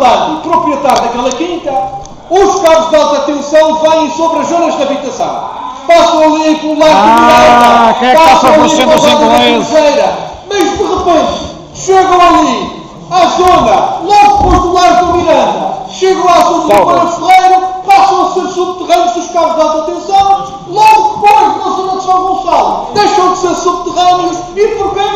Landi, proprietário daquela quinta, os cabos de alta tensão vêm sobre as zonas de habitação. Passam ali pelo Largo de Miranda, passam ali pela Banda da Cruzeira, mas de repente chegam ali à zona, logo depois do Largo do Miranda, chegam à zona do Moura Ferreiro, passam a ser subterrâneos dos cabos de alta tensão, logo depois na zona de São Gonçalo, deixam de ser subterrâneos e porquê?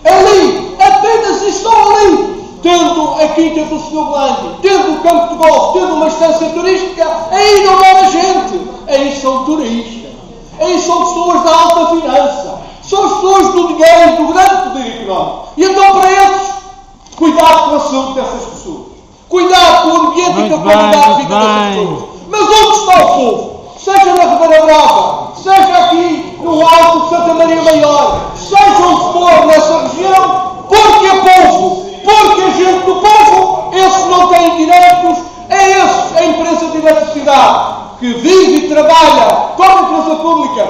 Ali, apenas estão ali, tendo a quinta do Sr. Landi, tendo o campo de golfe, tendo uma estância turística, aí não mora gente, aí são turistas, aí são pessoas da alta finança, são pessoas do dinheiro, do grande poder económico. E então para eles, cuidado com a saúde dessas pessoas, cuidado com o ambiente e com a qualidade de vida dessas pessoas. Mas onde está o povo? Seja na Ribeira Brava, seja aqui no Alto de Santa Maria Maior, seja onde for nessa região, porque é povo, porque a gente do povo, esses não têm direitos, é esses, a empresa de eletricidade, que vive e trabalha como empresa pública,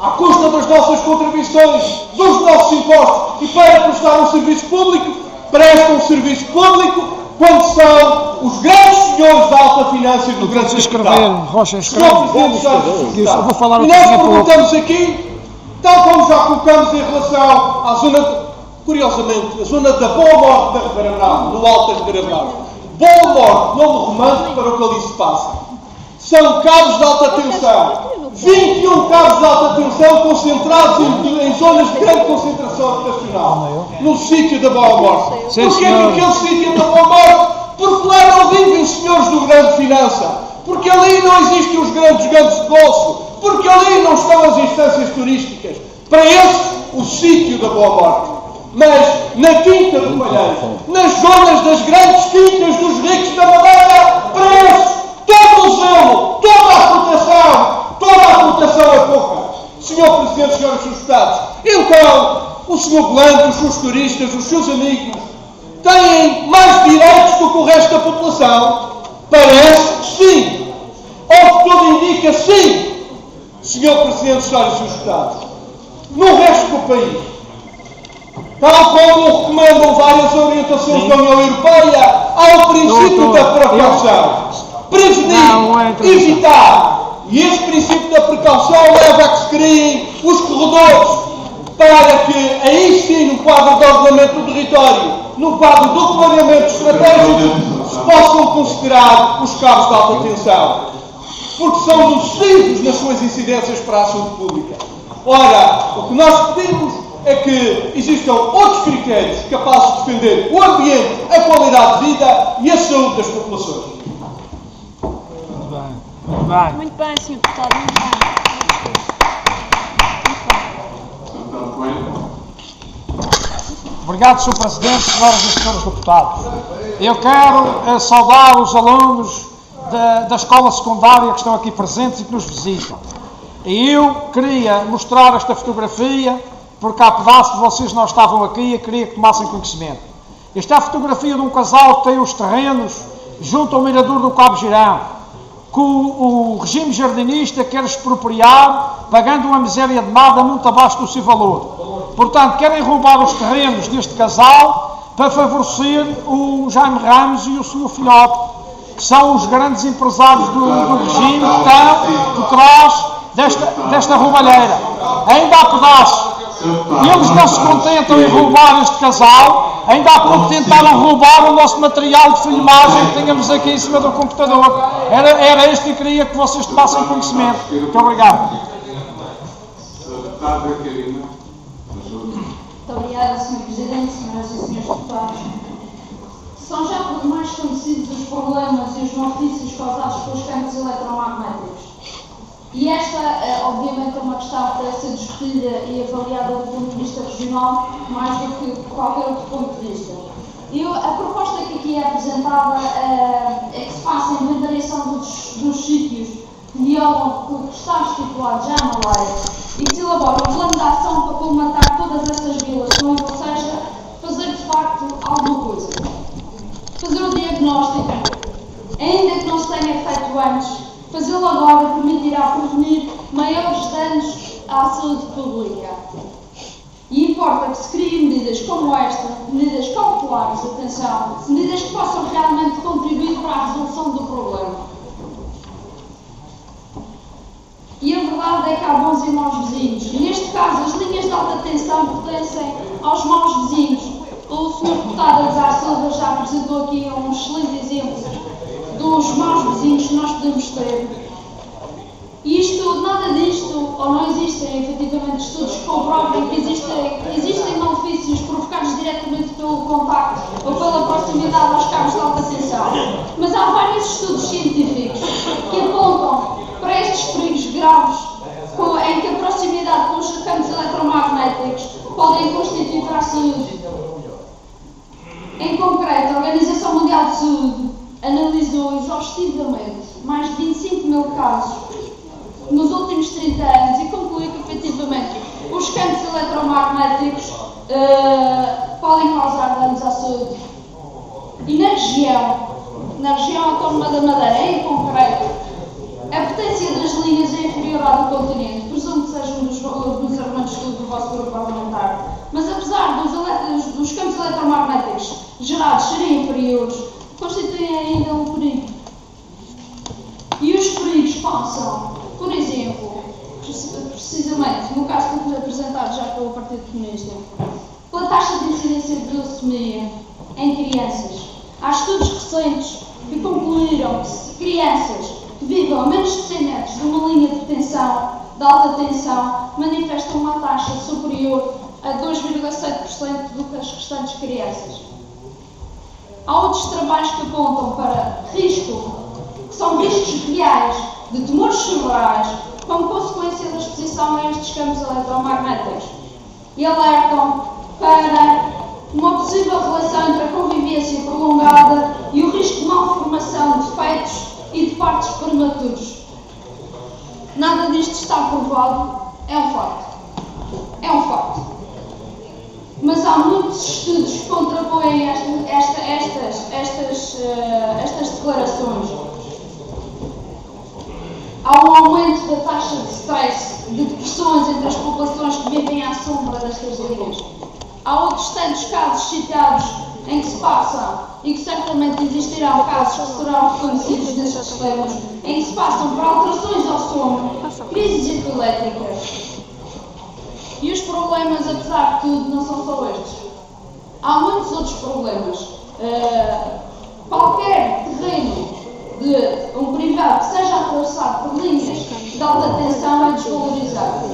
à custa das nossas contribuições, dos nossos impostos, e para prestar um serviço público, prestam um serviço público quando são os grandes senhores da alta finança e do grande capital. Rocha, Senhor Presidente da República, e nós perguntamos aqui, tal como já colocamos em relação à zona, curiosamente, a zona da Boa Morte da Ribeira Brava, no Alto da Ribeira Brava. Boa Morte, nome romântico para o que ali se passa. São cabos de alta tensão. 21 cabos de alta tensão concentrados em zonas de grande concentração habitacional. No sítio da Boa Morte. Porquê que aquele sítio da Boa Morte? Porque lá não vivem senhores do grande finança. Porque ali não existem os grandes gangues de golfe. Porque ali não estão as instâncias turísticas. Para esse, o sítio da Boa Morte. Mas na Quinta do Palheiro, nas zonas das grandes quintas dos ricos da Madeira, para esses, todo o zelo, toda a proteção é pouca. Senhor Presidente, senhores deputados, então o Sr. Blanco, os seus turistas, os seus amigos, têm mais direitos do que o resto da população? Parece que sim. Ou que tudo indica sim. Senhor Presidente, senhores deputados, no resto do país, tal como recomendam várias orientações da União Europeia, há o princípio da precaução. Prevenir, evitar. E esse princípio da precaução leva a que se criem os corredores para que, aí sim, no quadro do ordenamento do território, no quadro do planeamento estratégico, se possam considerar os cabos de alta tensão. Porque são nocivos nas suas incidências para a saúde pública. Ora, o que nós pedimos é que existam outros critérios capazes de defender o ambiente, a qualidade de vida e a saúde das populações. Muito bem, Sr. Deputado, muito bem. Obrigado, Sr. Presidente, senhoras e senhores deputados. Eu quero saudar os alunos da escola secundária que estão aqui presentes e que nos visitam. E eu queria mostrar esta fotografia, porque há pedaços de vocês não estavam aqui e queria que tomassem conhecimento. Esta é a fotografia de um casal que tem os terrenos junto ao mirador do Cabo Girão, que o regime jardinista quer expropriar, pagando uma miséria de nada muito abaixo do seu valor. Portanto, querem roubar os terrenos deste casal para favorecer o Jaime Ramos e o Sr. Filhote, que são os grandes empresários do regime que estão por trás desta roubalheira. Ainda há pedaços. Eles não se contentam em roubar este casal, ainda há pouco tentaram roubar o nosso material de filmagem que tínhamos aqui em cima do computador. Era este que eu queria que vocês tomassem conhecimento. Muito obrigado. Muito obrigada, Sr. Presidente, senhoras e senhores deputados. São já por demais conhecidos os problemas e os malefícios causados pelos campos eletromagnéticos. E esta, obviamente, é uma questão que deve ser discutida e avaliada do ponto de vista regional, mais do que qualquer outro ponto de vista. A proposta que aqui é apresentada é que se faça a inventariação dos sítios que dialogam com o que está estipulado já na lei e que se elabore um plano de ação para colmatar todas essas violações, ou seja, fazer de facto alguma coisa. Fazer o diagnóstico, ainda que não se tenha feito antes, fazê-lo agora permitirá prevenir maiores danos à saúde pública. E importa que se criem medidas como esta, medidas cautelares, atenção, medidas que possam realmente maus vizinhos. E neste caso, as linhas de alta tensão pertencem aos maus vizinhos. O Sr. Deputado Elizar Silva já apresentou aqui um excelente exemplo dos maus vizinhos que nós podemos ter. E nada disto, ou não existem efetivamente estudos que comprovem que existem malefícios provocados diretamente pelo contacto ou pela proximidade aos cabos de alta tensão. Mas há vários estudos científicos que apontam para estes perigos graves em que a proximidade com os campos eletromagnéticos podem constituir para a saúde. Em concreto, a Organização Mundial de Saúde analisou exaustivamente mais de 25 mil casos nos últimos 30 anos e concluiu que, efetivamente, os campos eletromagnéticos podem causar danos à saúde. E na região autónoma da Madeira, em concreto, a potência das linhas é inferior à do continente. Presumo que seja um dos argumentos do vosso grupo parlamentar. Mas apesar dos campos eletromagnéticos gerados serem inferiores, constituem ainda um perigo. E os perigos passam, por exemplo, precisamente no caso que foi apresentado já pelo Partido Comunista, pela taxa de incidência de leucemia em crianças. Há estudos recentes que concluíram que se crianças que vivam a menos de 100 metros de uma linha de alta tensão, manifestam uma taxa superior a 2,7% do que as restantes crianças. Há outros trabalhos que apontam para risco, que são riscos reais de tumores cerebrais como consequência da exposição a estes campos eletromagnéticos e alertam para uma possível relação entre a convivência prolongada e o risco de malformação de fetos e de partos prematuros. Nada disto está provado, é um facto. É um facto. Mas há muitos estudos que contrapõem estas declarações. Há um aumento da taxa de stress, de depressões entre as populações que vivem à sombra destas linhas. Há outros tantos casos citados em que se passam, e que certamente existirão casos que serão reconhecidos destes sistemas, em que se passam por alterações ao sono, crises epiléticas. E os problemas, apesar de tudo, não são só estes. Há muitos outros problemas. Qualquer terreno de um privado que seja atravessado por linhas de alta tensão é desvalorizado.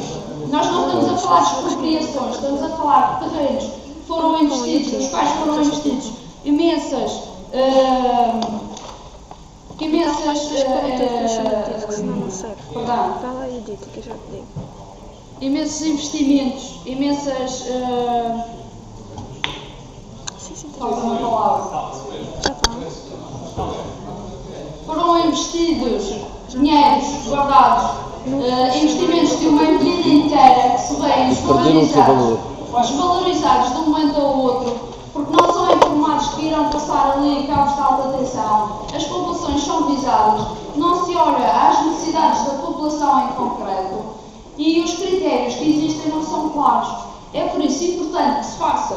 Nós não estamos a falar de expropriações, estamos a falar de terrenos que foram investidos, nos quais foram investidos imensos investimentos, foram investidos dinheiros guardados, investimentos de uma vida inteira que se vêm desvalorizados de um momento ao outro, porque não são informados que irão passar ali cabos de alta tensão, as populações são visadas, não se olha às necessidades da população em concreto e os critérios que existem não são claros. É por isso importante que se faça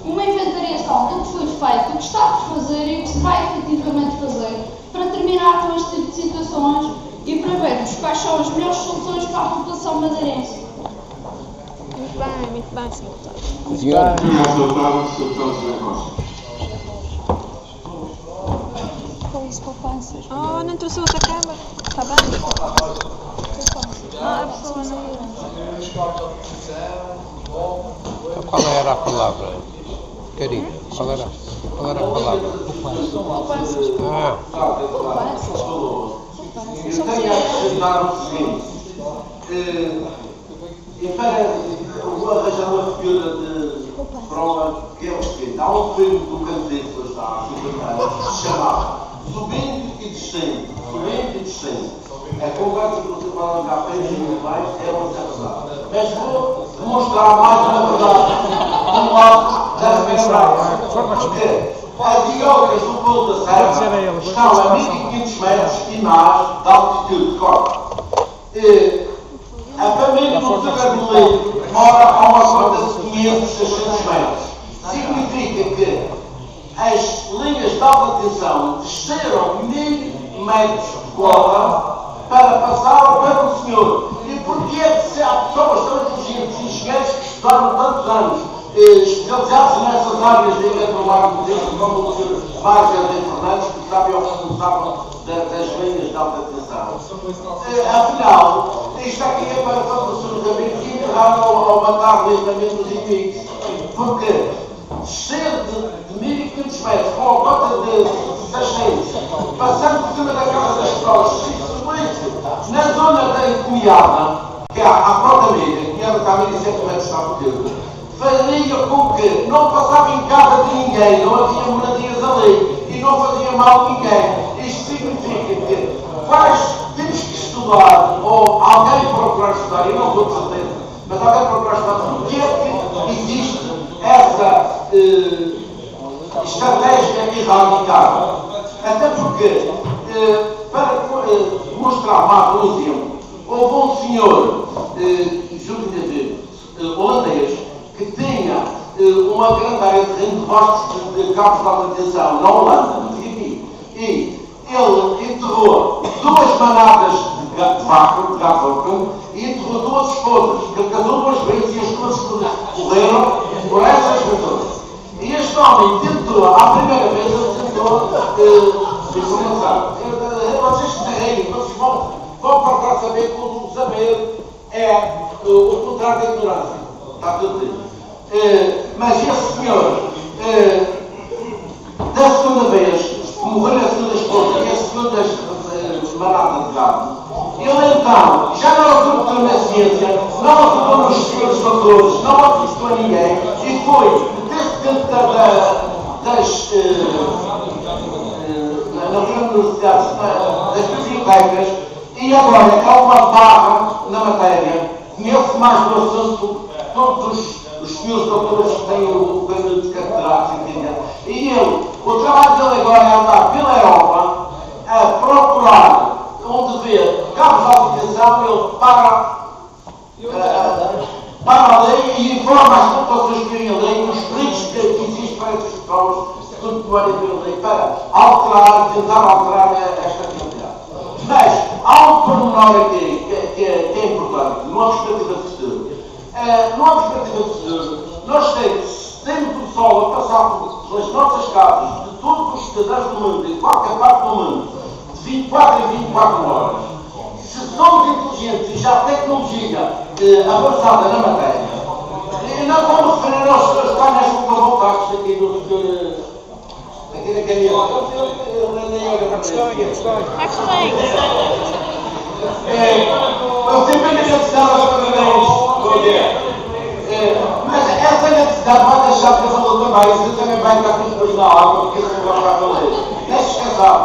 uma inventariação do que foi feito, do que está por fazer e o que se vai efetivamente fazer para terminar com este tipo de situações e para vermos quais são as melhores soluções para a população madeirense. Muito bem, Sr. Deputado. Com as poupanças. Oh, não trouxe outra câmara. Está bem? A pessoa não ia. Qual era a palavra? Carinho, qual era a palavra? Poupanças. Poupanças. Eu tenho a acrescentar o seguinte, e para arranjar uma figura de prova que é o seguinte, há um filme do Cantinflas há 50 anos que se chamava Subindo e Descendo. A conversa que você vai largar frente e mais é uma verdade. Mas vou demonstrar mais uma verdade do lado da verdade. Porque as eólicas do Pulo da Serra estão a 1500 metros e mais de altitude. A família do Tagardelino mora a uma cota de 500, 600 metros. Significa que as linhas de alta tensão desceram 1000 metros de cota para passar ao pé do senhor. E por Porque é que se há pessoas tão inteligentes e engenheiros que estudaram tantos anos, especializados nessas áreas de eletromagnetismo, como o Sr. Vargas de Fernandes, que sabe ou responsável das linhas de alta tensão. Afinal, isto aqui é para todos os seus amigos que enterraram ou mataram lentamente os inimigos. Porque descer de 1500 metros com a cota de 600, passando por cima da casa das pessoas, subir-se na zona da encomiada, que é a cota média, que era a 1700 metros está por faria com que não passava em casa de ninguém, não havia moradias ali e não fazia mal a ninguém. Isto significa que temos que estudar, ou alguém procurar estudar, eu não vou de certeza, mas alguém procurar estudar, porque é que existe essa estratégia erradicada. Até porque, para mostrar mais um exemplo, houve um senhor holandês que tinha uma grande área de terreno de postos de cabos de alta tensão na Holanda, aqui, e ele enterrou 2 manadas de vaca, de gado, e enterrou 2 esposas, que ele casou 2 vezes e as 2 esposas morreram por essas pessoas. E este homem tentou, à primeira vez, ele tentou informação. Vocês que terrenem, vocês vão procurar saber, como saber é o contrário da ignorância. Está tudo dito. Mas esse senhor, da segunda vez, morreu a segunda esposa e a segunda manada de gado, ele então já não acreditou na ciência, não acreditou nos senhores doutores, não acreditou a ninguém e foi dentro nas universidades, das bibliotecas, e agora é uma barra na matéria, conhece mais do assunto todos os senhores doutores que têm o caminho de catedrático, e ele, o trabalho dele agora é andar pela Europa a procurar onde vê cabos de alta tensão, ele para ali e informa as populações que vivem ali, os perigos que existem para essas pessoas que continuarem a vir ali para tentar alterar esta realidade. Mas há um pormenor aqui que é importante, numa perspectiva de futuro. Numa perspectiva de futuro, nós temos do Sol a passar pelas nossas casas, de todos os cidadãos do mundo, em qualquer parte do mundo, de 24 em 24 horas. Se somos inteligentes e já há tecnologia avançada na matéria, e não vamos referir aos painéis fotovoltaicos aqui do Sr. aqui da caneta. Eu sempre necessidade aos painéis. Mas essa necessidade vai deixar de fazer também, isso também vai estar depois na água, porque isso não vai valer. Deixe descansar.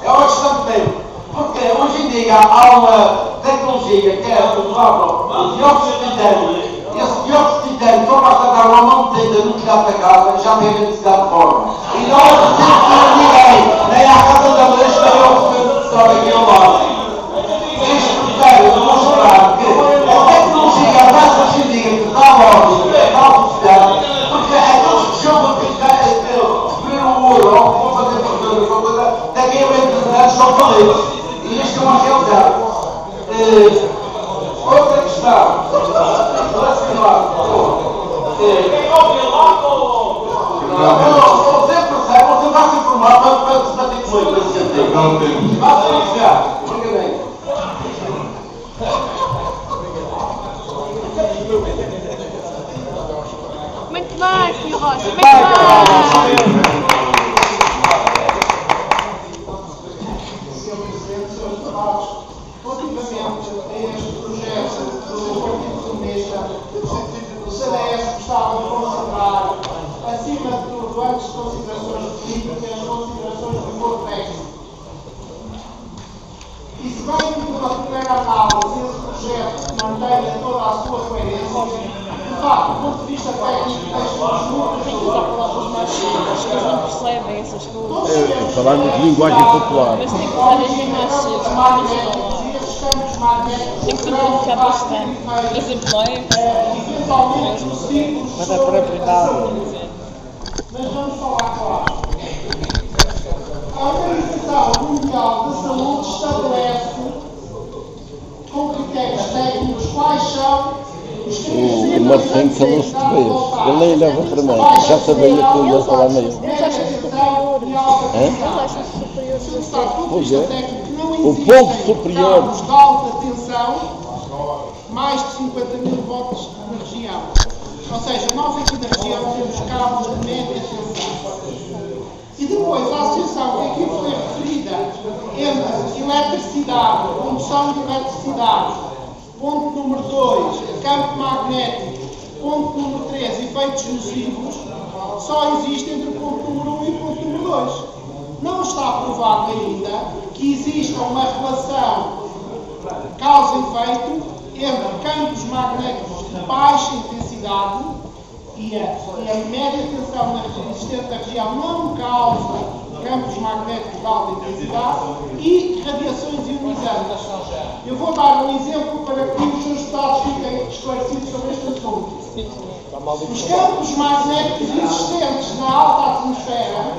É uma questão de tempo. Porque hoje em dia há uma tecnologia que é o dióxido de titânio. E esse dióxido de titânio, só basta dar uma manteiga no telhado da casa e já tem a necessidade de forma. E não é preciso ninguém, nem à casa da luz, nem ao governo de Estado aqui ao lado. Isto prefere demonstrar que a tecnologia avança hoje em dia que dá ordem, dá velocidade, porque aqueles que jogam que viram o ouro ou que vão fazer alguma coisa, daqui a 20 anos são falidos. E isto é uma realidade. Outra questão relacionada você vai se informar para se bater com ele, para se entender. Vai se iniciar. Muito bem, Sr. Rocha, muito bem. Relativamente a este projeto do Partido Comunista, o CDS gostava de considerar, acima de tudo, antes de considerações políticas, considerações de cor técnico. E se bem que numa primeira análise esse projeto mantenha toda a sua coerência, de facto, do ponto de vista técnico, deixa-nos muitas dúvidas. Eles não percebem essas coisas. Falando de linguagem popular. Mas tem que usar as imagens. Tem que simplificar bastante. Por exemplo, mas é propriedade. Mas vamos falar claro. A Organização Mundial da Saúde estabelece com critérios técnicos quais Martim calou-se de vez. Ele nem leva remédio. Já sabia que eu ia falar nele. Eles acham-se superiores. Eles acham-se superiores a sério. Pois é. Não O existem ponto superior. cabos de alta tensão, mais de 50.000 volts na região. Ou seja, nós aqui na região temos cabos de média tensão. E depois a associação que aqui foi referida entre eletricidade, condução de eletricidade, ponto número 2, campo magnético, ponto número 3, efeitos nocivos, só existe entre o ponto número 1 e o ponto número 2. Não está provado ainda que exista uma relação causa-efeito entre campos magnéticos de baixa intensidade e a média tensão existente na região não causa campos magnéticos de alta intensidade e radiações ionizantes. Eu vou dar um exemplo para que os seus deputados fiquem esclarecidos sobre este assunto. Os campos magnéticos existentes na alta atmosfera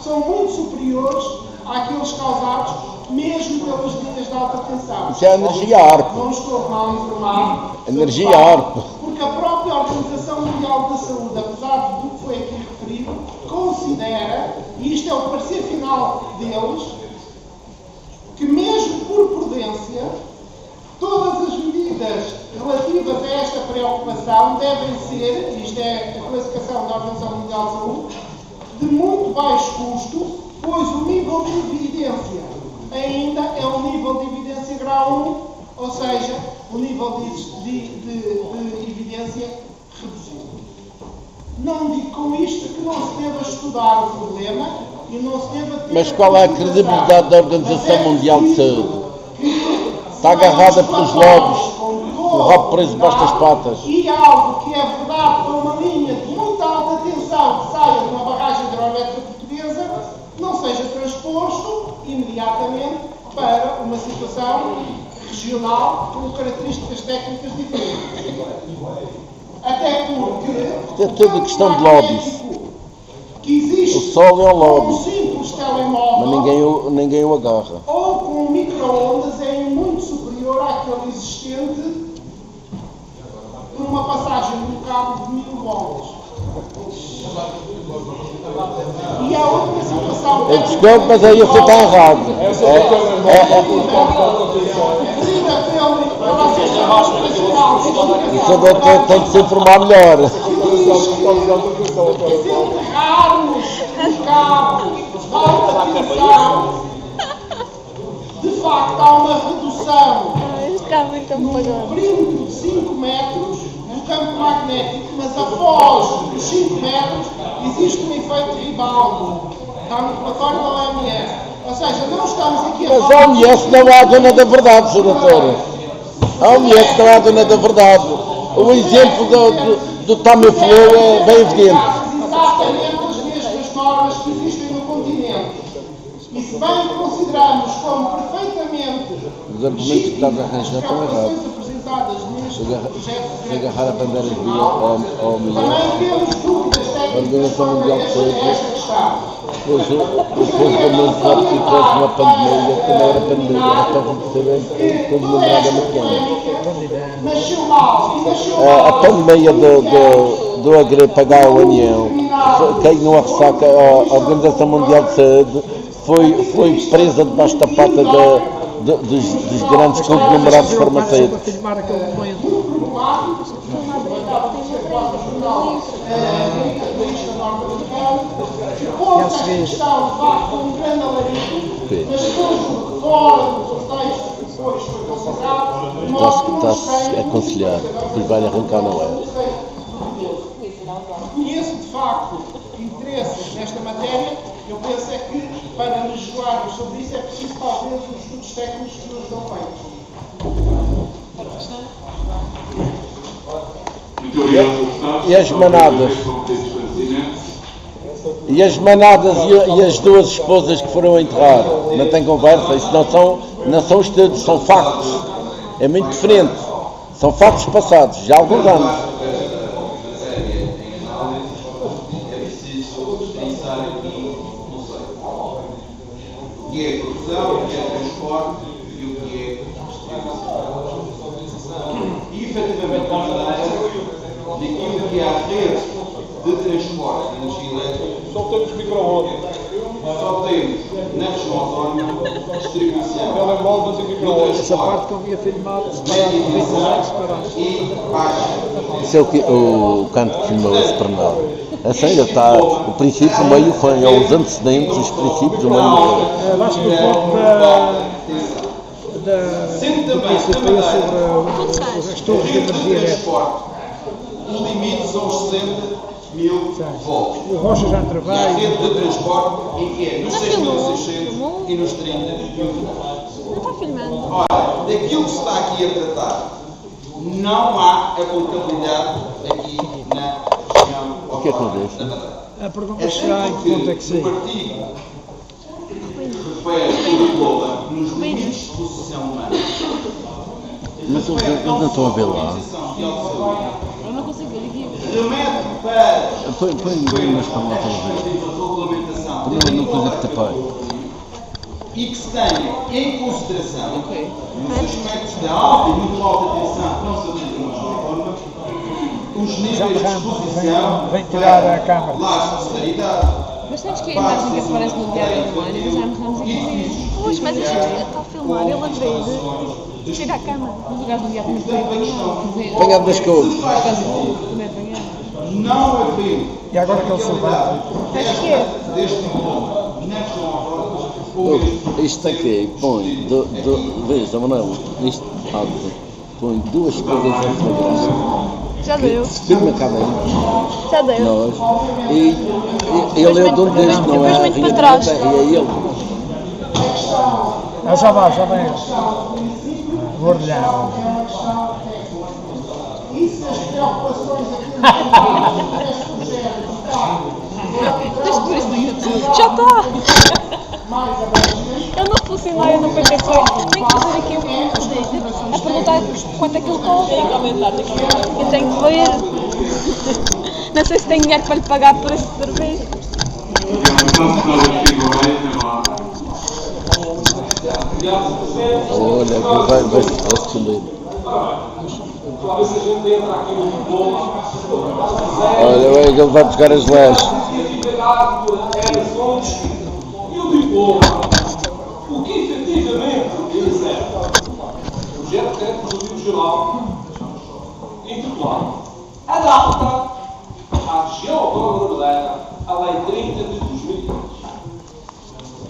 são muito superiores àqueles causados mesmo pelas linhas de alta tensão. Isso é a energia ARP. Não estou mal informado. Energia ARP. Porque a própria Organização Mundial da Saúde, apesar do que foi aqui referido, considera, e isto é o parecer final deles, que mesmo por prudência, todas as medidas relativas a esta preocupação devem ser, isto é a classificação da Organização Mundial da Saúde, de muito baixo custo, pois o nível de evidência ainda é um nível de evidência grau 1, ou seja, o nível de evidência reduzido. Não digo com isto que não se deva estudar o problema e não se deva ter... Mas qual é a credibilidade da Organização Mundial de Saúde? Está agarrada pelos lobos, o rabo preso debaixo das patas. E algo que é verdade para uma linha de muita alta tensão que saia de uma barragem hidroelétrica portuguesa, não seja transposto imediatamente para uma situação regional com características técnicas diferentes. Até porque É tudo questão de lobbies. que existe O sol é um lobby. com um simples telemóvel Mas ninguém o agarra. ou com micro-ondas é muito superior àquele existente por uma passagem de um cabo de 1000 volts. E a outra situação... Eu desculpo, mas aí você está errado. O senador tem de se informar melhor. Enterrarmos os cabos de alta tensão, de facto há uma redução Este carro muito apagado. no perímetro de 5 metros do campo magnético, mas após os 5 metros existe um efeito rebound. Está no relatório da OMS. Ou seja, não estamos aqui a Mas a OMS não é a dona da verdade, senador. A OMS não é a dona da verdade. O exemplo do Tamiflu é bem evidente. exatamente as mesmas normas que existem no continente. E se bem consideramos como perfeitamente Os argumentos que estás a arranjar estão errados. apresentadas neste projeto Se de agarrar a bandeira de via ao milhão, também temos dúvidas a Organização técnicas Mundial de sobre Saúde, esta questão. depois o mundo sabe que tivesse uma pandemia, que não era pandemia, era só para perceber como Toda nada esta americana. polémica nasceu mal e nasceu A mal. pandemia do gripe H1N1 caiu a ressaca. A Organização Mundial de Saúde foi presa debaixo da pata dos grandes conglomerados farmacêuticos. Está-se a aconselhar, depois vai arrancar na web. Conheço de facto interesse nesta matéria. Eu penso é que para legislarmos sobre isso é preciso talvez os estudos técnicos que nos são feitos. Muito obrigado, deputado. E as manadas? E as manadas e as duas esposas que foram enterrar? Não tem conversa? Isso não são estudos, são factos. É muito diferente. São factos passados, já há alguns anos. É preciso pensar aqui, não sei, o que é produção, o que é transporte e o que é distribuição. E efetivamente, daquilo que é a rede de transporte de energia elétrica, Só temos micro-ondas. só temos na região autónoma distribuição Telemóveis e do micro-ondas. Essa parte transporte convia filmar média tensão separado. e baixa Isso é o canto que filmou esse pormenor. A sério, está o princípio, o meio, foi os antecedentes, os princípios, o meio. Basta um pouco sendo do também PCP sobre as torres de rede de energia elétrica. transporte. O limite são os 60.000 volts. O Rocha já E a trabalha. rede de transporte em que é nos 6.600 e nos 30.000 volts. Não está filmando. Ora, daquilo que se está aqui a tratar, não há aplicabilidade aqui na região O que é que eu autónoma disse? da Madeira. A pergunta será em que ponto é que O sei. partido refere o diploma nos limites de possessão humana. Mas eu não estou a ver lá. Eu não consigo ver aqui. Remete para Põe umas para lá para ver. regulamentação Põe uma coisa que tapei. e que se tenha em consideração nos aspectos da alta e muito alta tensão que não se aplicam na reforma, os níveis de exposição vem tirar a câmara. laços de solidariedade, Mas sabes que a imagem que aparece no diário online, nós já amarramos aqui. Pois, mas isto está a filmar, eu lembrei de tirar a câmera. Mas o gajo do diário também foi apanhado. Apanhado das couves. Por causa do também apanhado. não havendo E agora que ele soubesse. deste diploma na região autónoma, ou mesmo Isto aqui, põe, veja, Manuel, isto alto, põe duas coisas em flagrante. Já deu. Firma cá dentro, Já deu. nós, e ele é o dono deste, não é a Depois muito Rinha para trás. da Terra, é ele. Já vem. Gordilhão. Isso as preocupações aqui Tens por isso no YouTube. Já está. Eu no funcionário no PTP tenho que fazer aqui a perguntar quanto é que ele cobra. Tem comentário, tem comentário. Eu tenho que ver. Não sei se tenho dinheiro para lhe pagar por esse serviço. Olha, aqui vai escolher. Olha, ele vai buscar as leis. E o diploma, o que efetivamente ele serve? O projeto de crédito produtivo geral intitulado adapta à região autónoma da Madeira a Lei 30 de 2003.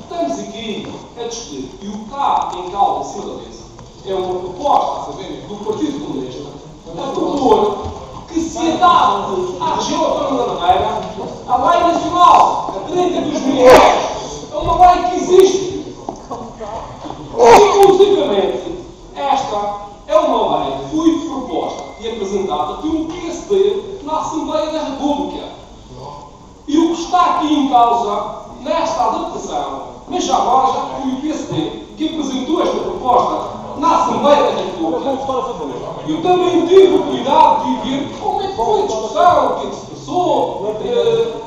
Estamos aqui a discutir e o que está em causa em cima da mesa é uma proposta, a saber, do Partido Comunista a propor que se adapte à região autónoma da Madeira a Lei Nacional, a 30 de 2010. É uma lei que existe. Inclusivamente, esta é uma lei que foi proposta e apresentada pelo PSD na Assembleia da República. E o que está aqui em causa, nesta adaptação, mas já agora já foi o PSD que apresentou esta proposta na Assembleia da República. Eu também tive o cuidado de ver como é que foi a discussão, o que é que se passou,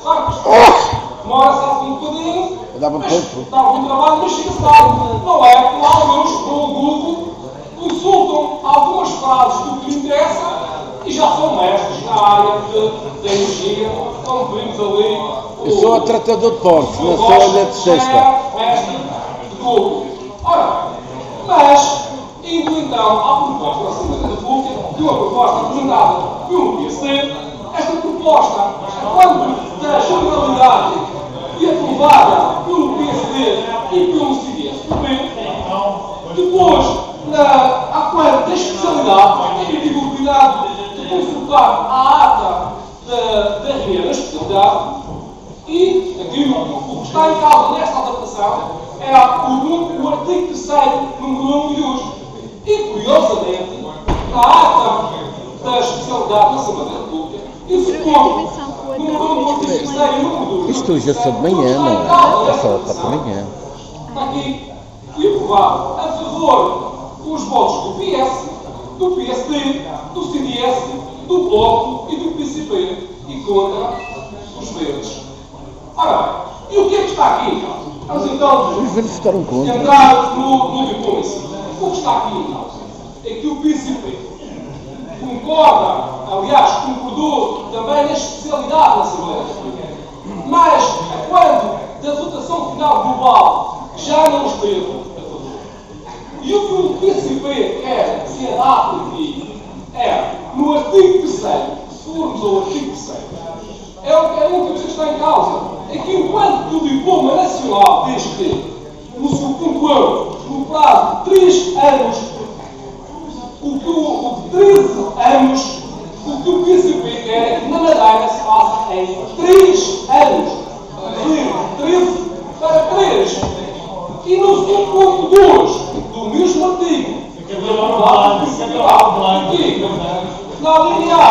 claro que demora-se algum bocadinho, mas dá algum trabalho, mas chega-se tarde. Não é que lá alguns com o Google consultam algumas frases do que lhe interessa e já são mestres na área da energia, como vimos ali. Eu sou a tratador de porcos, não sou a de sexta. Mestre de Google. Ora, mas, indo então à proposta da Assembleia da República, de uma proposta apresentada pelo PSD, esta proposta, quando da generalidade e aprovada pelo PSD e pelo CDS-PP, depois, à quando da especialidade, eu tive o cuidado de consultar a ata da reunião da especialidade e aqui o que está em causa nesta adaptação é o artigo 3º, número 1 e 2. E, curiosamente, na ata da especialidade da Assembleia da República, isso conta no artigo 3º e número 2. Isto hoje é só de manhã, não é? É só para manhã. Está aqui, fui aprovado a favor dos votos do PS, do PSD, do CDS, do Bloco e do PCP e contra os verdes. Ora bem, e o que é que está aqui em causa? Vamos então Os verdes ficaram contra. entrar no diploma em si. O que está aqui em causa é que o PCP concorda aliás, concordou também na especialidade da Assembleia da República. Mas, quando da votação final global já não esteve a favor. E o que o PCP quer que se adapte aqui é, no artigo 3º, se formos ao artigo 3º, é a única coisa que está em causa. É que enquanto que o diploma nacional diz que, no seu ponto ano, no prazo de 3 anos, o que 13 anos, o que o PCP quer é que na Madeira se faça em 3 anos. De 13 para 3. E no ponto 2 do mesmo artigo, na linha A,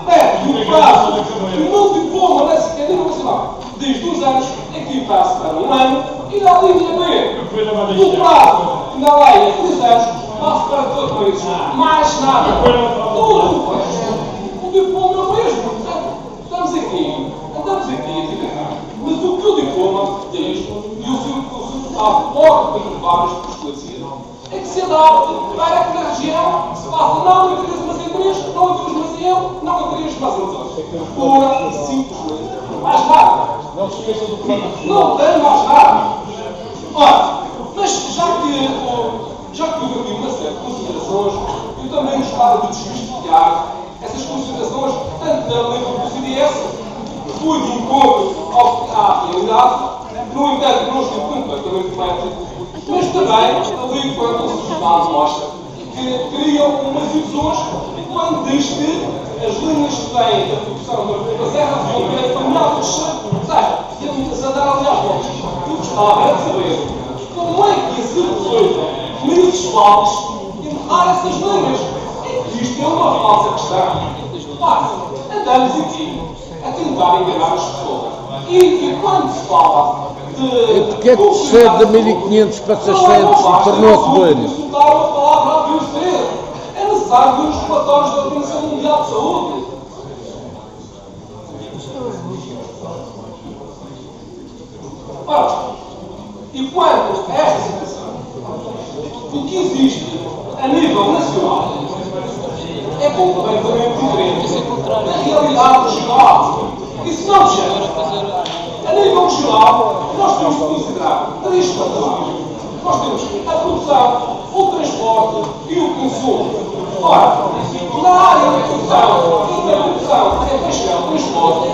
pede o prazo no diploma nacional diz 2 anos, aqui passa para 1 ano, e na linha B, o prazo na lei é 3 anos, passa para 2 meses. Mais nada. Tudo. O diploma é o mesmo. Portanto, estamos aqui a dizer, mas o que o diploma diz, e o seu deputado pode comprovar isto esclarecido, é que se adapte para que na região se faça não em 13, mas em 3, não em 2, mas em 1, não em 3, mas em 2. Pura e simplesmente. Mais nada. Não se esqueçam do que não tem mais nada. Ora, mas já que houve aqui uma série de considerações, eu também gostava de desmistificar essas considerações, tanto da lei do CDS, que foi de encontro à realidade, no entanto, não estou completamente correto, mas também a lei quanto ao sociedade mostra que criam umas ilusões quando diz que as linhas que têm a produção da Serra Regional para melhor descer, ou seja, e a limitação da aliás voltas. Eu gostava de saber como é que ia ser possível muitos vales enterrar essas linhas. Isto é uma falsa questão. Ora, andamos aqui a tentar enganar as pessoas. E quando se fala de. Porque é que descer de 1500 para 600 e tornou-se bueno? Consultar uma palavra a Deus ter. É necessário ver os relatórios da Organização Mundial de Saúde. Ora, e quanto a esta situação, o que existe a nível nacional é completamente diferente da realidade regional. Isso não chega. A nível regional, nós temos que considerar 3 fatores. Nós temos a produção, o transporte e o consumo. Ora, na área da produção e da produção é transporte,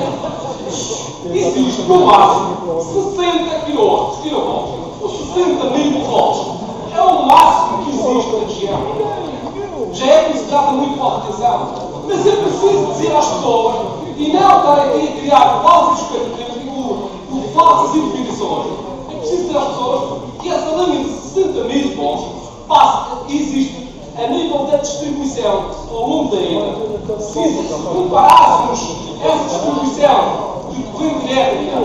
existe no máximo 60 kV, ou 60 mil volts. É o máximo que existe na região. Já é considerada muito alta tensão. Mas é preciso dizer às pessoas, e não estar aqui a criar falsas expectativas por falsas indefinições. É preciso dizer às pessoas que essa linha de 60 mil volts existe a nível da distribuição ao longo da ilha. Se comparássemos essa distribuição de corrente elétrica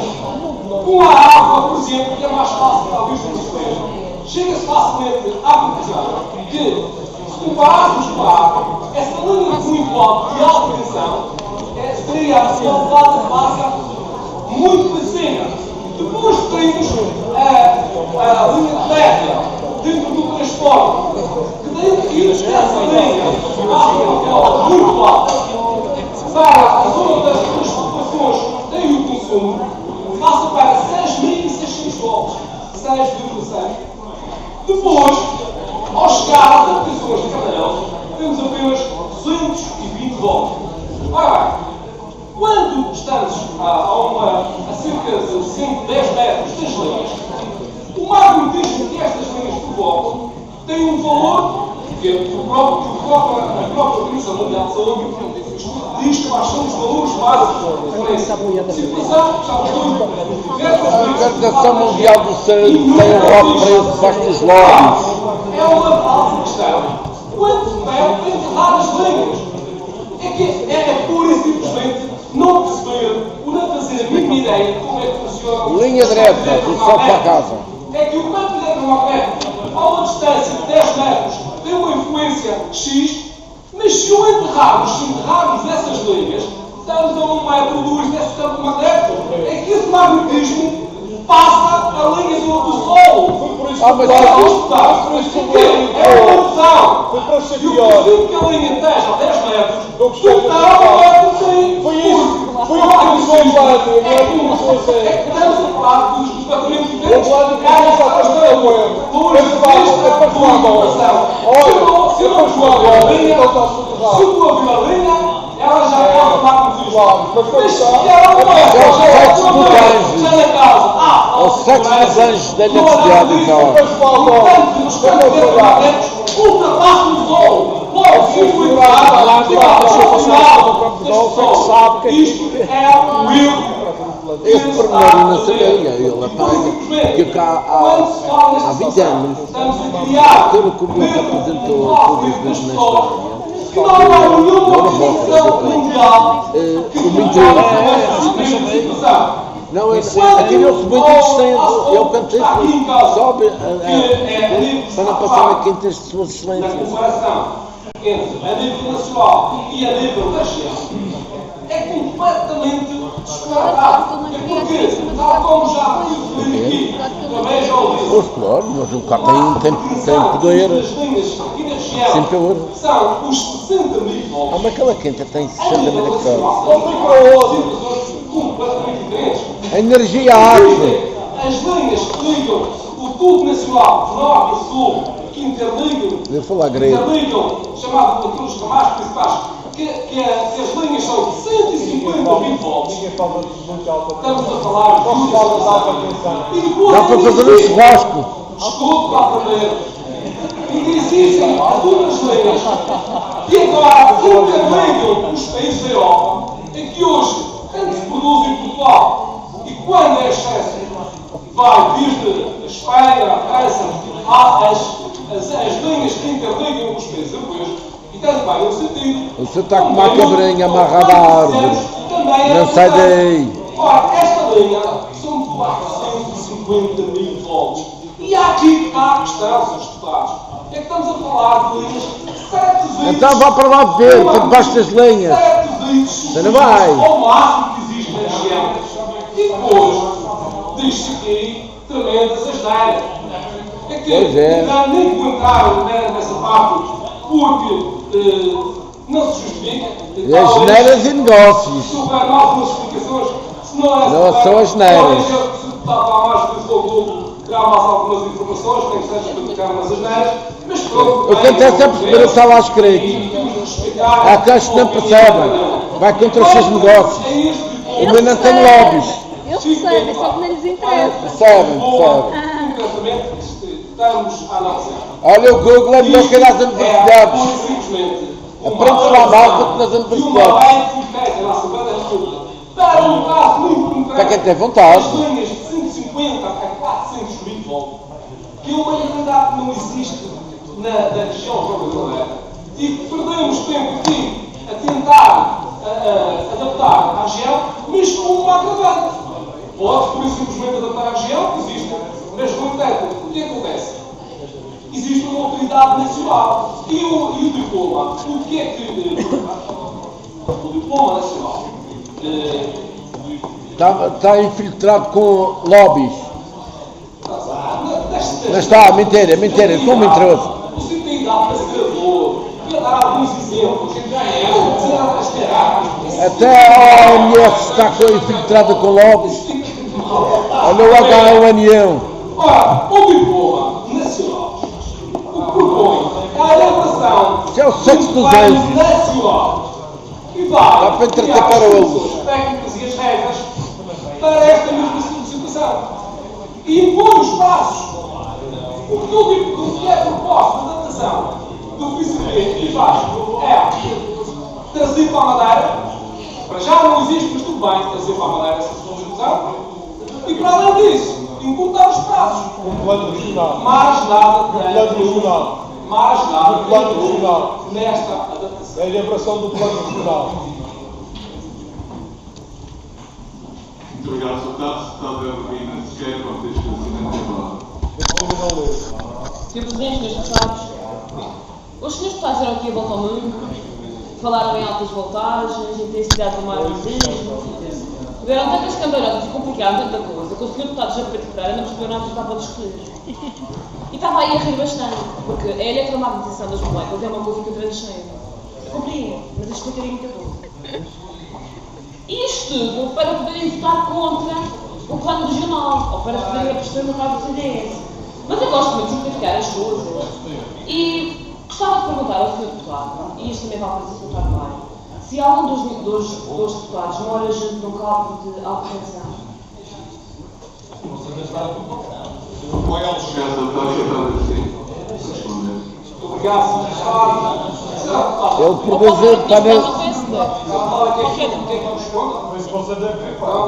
com a água, por exemplo, que é mais fácil talvez de perceber, chega-se facilmente à conclusão que, se comparássemos com a água, essa linha muito alta de alta tensão seria a sua passa muito acima. Depois temos a linha de terra dentro do transporte, que daí essa linha muito alta para a zona das transportações e o consumo passa para 6.600 volts, 6,7. Depois, ao chegar às aplicações de Canel, temos apenas 220 volts. Ora bem, quando estamos a cerca de 5, 10 metros das linhas, o magnetismo que estas linhas provocam tem um valor que a própria Organização Mundial de Saúde diz quais são os valores básicos para essa situação. A Organização Mundial de Saúde tem o próprio preço debaixo dos lobbies. É uma falsa questão. Quando se deve enterrar as linhas, é que é pura e simplesmente não perceber ou não fazer a mínima ideia de como é que funciona. Linha direta, do sol para casa. É que o campo eletromagnético, a uma distância de 10 metros, tem uma influência X, mas se enterrarmos essas linhas, estamos a 1 metro ou 2 desse campo magnético. É que esse magnetismo passa a linha do Sol. Mas é uma ilusão. E o princípio que a linha esteja a 10 metros, Eu gostei do Foi isso. Foi o que começou a fazer. Não é que começou a ser. Estamos a falar dos completamente O diferentes. plano de casa está a fazer o erro. É para jogar a bola. Olha, se eu não jogar a bola, então está tudo errado. Se tu ouvir a linha, ela já pode tomar com os Claro, mas para Mas começar, ela não é. É o sexo dos anjos. Já na casa. É o sexo dos anjos da eletricidade, então. depois para a bola. Ultrapassa o sol. Logo, se eu fui Lá de cá, se eu passar para o campo de golfe, é que sabe que isto é o erro. Esse pormenor eu não sabia, ele apaga. Que cá há 20 anos, Estamos a criar aquele que o Bruno apresentou todos os dias na história, que não há nenhuma organização mundial o mentira. Não, aquele é o rebento existente, eu cantei, sobe para não passar aqui entre as pessoas excelentes. Na comparação entre a nível nacional e a nível da região é completamente disparatado. É porque, tal como já fui referir aqui, também já ouvi. Pois claro, mas o cá tem poder, As linhas aqui na região sem poder. são os 60 mil volts. Mas aquela quinta tem 60 mil hectares. Completamente diferentes. A energia arte. As linhas que ligam o tubo nacional de norte e sul, que interligam, Eu falar grego. chamado aqueles ramais principais, que as linhas são de 150 mil volts. Estamos a falar de e depois Dá para fazer um churrasco. escudo para aprender. E existem algumas linhas que agora interligam os países da Europa, em que hoje tanto se produz em Portugal e quando é excesso vai desde a Espanha, a França, as linhas que interligam os países europeus e tanto vai no sentido. Você está com uma cabrinha amarrada à árvore. Não sai daí. Ora, esta linha são de 450 mil volts. E há aqui a questão, senhores deputados, é que estamos a falar de linhas 7 vezes. Então vá para lá ver, para debaixo das linhas. 7 vezes Você não vai. ao máximo que existe na região. E depois, diz-se aqui tremendas asneiras. É que Pois é. nem vou entrar nessa parte porque não se justifica. As neiras e negócios. Se houver algumas explicações, se não é Não são as neiras. Se o deputado está mais que o Google, terá mais algumas informações, nem que seja para tocar nas asneiras, mas pronto. Eu tentei sempre perceber o que está lá escrito. Há aqueles que não percebem. Vai contra os seus negócios. O meu não tem lobbies. Eles percebem, só que não lhes interessa. Percebem. Concretamente, estamos a analisar. Olha, o Google é melhor que nas universidades. Simplesmente Aprende-se lá mal do que nas uma universidades. lei que mete a nossa banda pública para um caso muito concreto. Para quem tem vontade. As linhas de 150 a 400 mil volts, que é uma realidade que não existe na região geográfica e que perdemos tempo aqui a tentar adaptar à região, mas com uma agravante. Pode, por simplesmente adaptar à região, que existe, mas no entanto, o que acontece? Existe uma autoridade nacional e o diploma. O que é que o diploma nacional Está infiltrado com lobbies. Não está, mentira, estou mentiroso. O sentido da apresentador, queria dar alguns exemplos, Até a OMS está infiltrada com lobbies. Olha o HONU. Ora, o diploma nacional, o que propõe a elaboração Isso é o sexo de um dos plano anjos. nacional que vai Dá para entreter criar para as eles. condições técnicas e as regras para esta mesma situação e impõe os passos. O que é proposto na adaptação do PCP e Vasco é trazer para a Madeira, para já não existe, mas tudo bem, trazer para a Madeira essa solução, e para além disso, encurtar os prazos. Um plano regional. Mais nada Um plano regional. mais nada Um plano regional. nesta adaptação. É a elaboração do plano regional. Muito obrigado, Sr. Deputado. Deputado Evelina Sequeira, para ter esclarecimento da palavra. Sr. Presidente, senhores deputados, os senhores deputados vieram aqui a volta ao mundo, falaram em altas voltagens, intensidade do magnetismo, tiveram tantas cambalhotas e complicaram tanta coisa que o senhor deputado João Pedro Pereira não percebeu nada do que estava a discutir. E estava aí a rir bastante, porque a eletromagnetização das moléculas é uma coisa que o transcende. Compreendo, mas explicarei muita coisa. Isto tudo para poderem votar contra o plano regional, ou para poderem apostar no caso do CDS. Mas eu gosto muito de simplificar as coisas. E gostava de perguntar ao Sr. Deputado, e isto também vai para o Sr. Deputado Mário, se algum dos deputados mora junto de um cabo de alta tensão. Ele por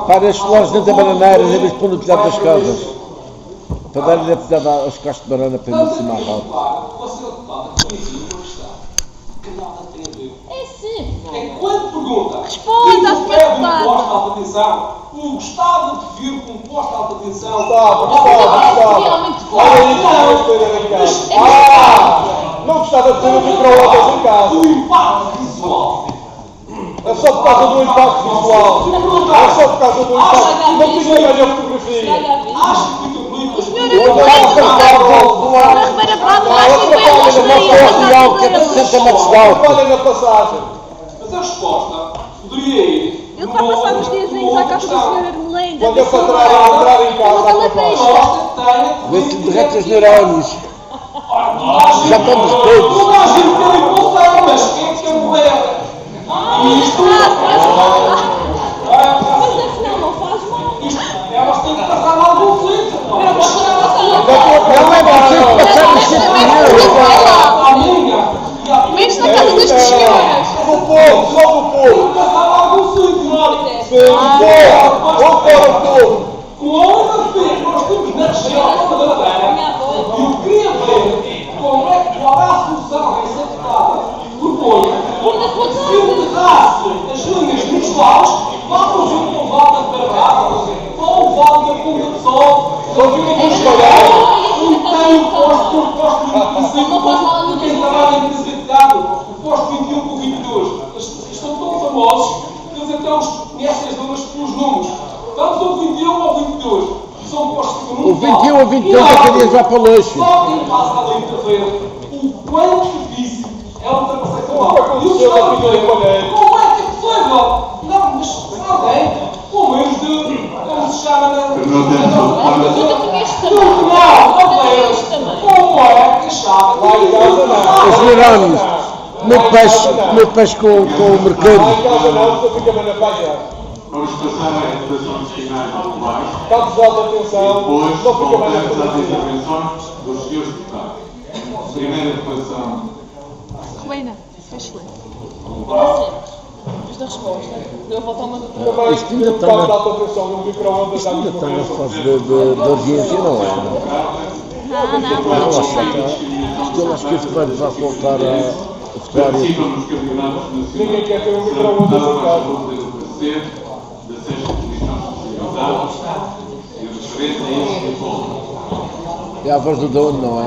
para as flores dentro da bananeira, em vez de pôr no telhado das casas. Para dar-lhe a pedada aos cachos de banana para ele se mais rápido. É sim. É quando pergunta Responda, se Sr. é um Deputado. posto de alta tensão, o Gustavo de vir com um posto de alta tensão. Realmente Não gostava de ter um micro-ondas em casa. O impacto visual. É só por causa do impacto visual. É só por causa do impacto. Não tinha melhor fotografia. Acho que muito bonito. O senhor na Ribeira Brava mais 50 real que é de 60 metros de alto. Olha na passagem. Mas a resposta poderia ir. Ele vai passar uns diazinhos à casa do Sr. Armelém. Quando eu para entrar em casa, vê-se derrete os neurónios. Já estamos todos. Toda a gente tem impulsão, mas quem é que é mulher? Isto Mas não faz mal. elas têm que passar lá algum sítio. Não é preciso passar os 100 Menos na casa destes senhores. Do povo, só do povo. Passar lá algum sítio. Sim, do povo. Nós temos na região da Madeira. E eu queria ver qual é a solução a ser votada. Proponho se enterrasse as linhas nos vales, lá por exemplo o Vale da Barraca, ou o Vale da Punta do Sol, ou o Vale da Escalera, tem o posto 25, quem trabalha em desertado, o posto 21 com o 22. Eles estão tão famosos que eles até os conhecem as zonas pelos números. Vamos ao 21 ou 22. São postos que ficam O 21 ou 22 é que eles vão para longe. Só quem passa ali para ver o quão difícil é ultrapassar aquele mal. E o senhor como é que é possível? Não, mas se alguém, pelo menos de, como se chama na... Como é que achava que Os neurónios. Meu peixe com o mercado. Vamos passar à votações finais atuais. Casos de alta tensão, Depois não fica mais voltamos às na intervenções dos senhores deputados. Primeira votação. Ruena, foi excelente. Esta resposta. Eu vou voltar uma outra. Isto ainda está na fase de urgência, não é? Não. Eu acho que isto vai voltar a votar. Participam nos campeonatos Ninguém quer ter um nacionais. micro-ondas Serão em casa. votadas a poder oferecer da 6ª Comissão Especializada e referente a este tipo. É a voz do dono, não é?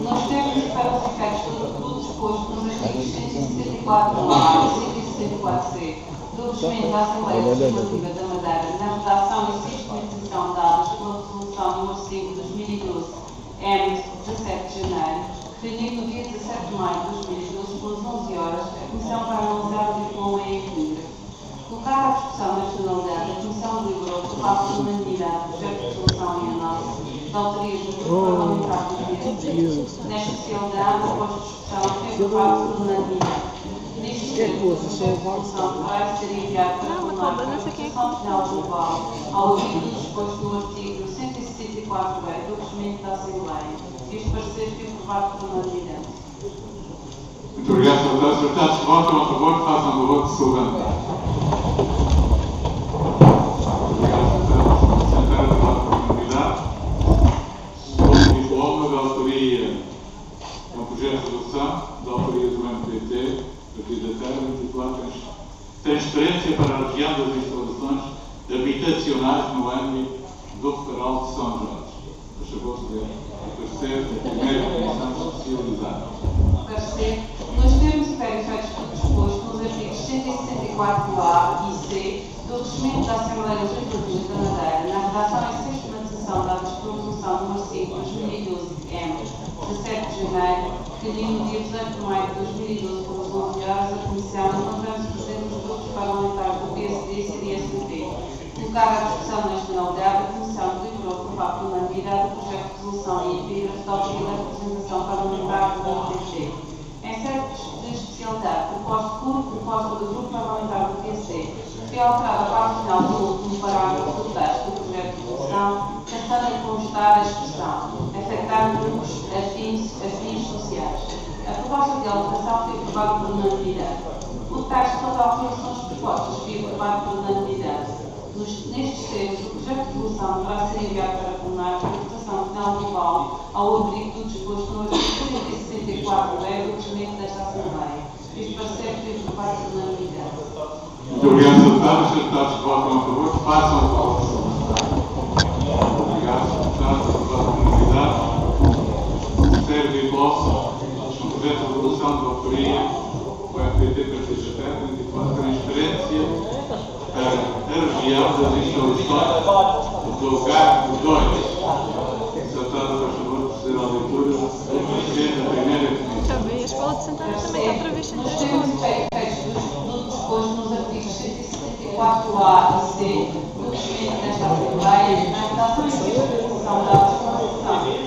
Nós temos para os efeitos tudo disposto nos artigos 174A e 174C do Regimento da Assembleia Legislativa da Madeira, na redação e sistematização dadas pela Resolução nº 5 de 2012, M, 17 de janeiro, reunido no dia 17 de maio de 2012, pelas 11 horas, a Comissão para analisar o diploma em Coimbra. Colocada à discussão desta novidade, a Comissão deliberou por parte de unanimidade o projeto de resolução em análise da autoria dos grupos parlamentares do PS. Nesta especialidade, após a discussão, foi aprovado por unanimidade. Neste sentido, o projeto de resolução vai ser enviado para o plenário para a discussão final global, ao ouvido do disposto no artigo 164b do Regimento da Assembleia. Este parecer foi aprovado por unanimidade. Muito obrigado, Sr. Deputado. Os deputados que votam a favor, façam o voto de se levantar. Obrigado, Sr. Deputado. Sentar a voto por unanimidade. O diploma da autoria, é um projeto de resolução da autoria do MPT, Partido da Terra, intitulado Transferência para a região das instalações habitacionais no âmbito do Federal de São Jorge. Por favor, parecer da primeira Comissão Especializada. Parecer, nos termos e para efeitos tudo disposto nos artigos 164A e C do Regimento da Assembleia Legislativa da Madeira, na redação e sistematização dadas pela Resolução nº 5 de 2012, M, 17 de janeiro, decidiu no dia 18 de maio de 2012, pelas 11 horas, a Comissão, encontrando-se presentes os grupos parlamentares do PSD e CDS-PP, colocar à discussão nesta novidade, a Comissão deliberou aprovar por unanimidade o projeto de resolução e impedir a autoria da representação parlamentar do PST. Em sede de especialidade, proposta do Grupo Parlamentar do PSD, foi alterada a parte final do último parágrafo do texto do projeto de resolução, tentando a constar a expressão, afetando-nos as fins sociais. A proposta de alteração foi aprovada por unanimidade. O texto das alterações propostas foi aprovado por unanimidade. Nestes termos, o projeto de resolução deverá ser enviado para a plenária para votação final global ao abrigo do disposto no artigo 164 do regimento desta Assembleia. Este parecer foi aprovado por unanimidade. Muito obrigado, deputados. Os deputados que votam a favor, façam a voto. Obrigado, deputados. Aprovado por unanimidade. Serve e posse no projeto de resolução de autoria do FPT PCJT, 24, transferência a região das instalações do lugar 2. Deputado, faz favor de proceder à leitura do parecer da primeira comissão. Já vi, a escola de Santana também está prevista em Nos 3 termos pontos. do disposto nos artigos 174A e C do regimento desta Assembleia, a redação e execução da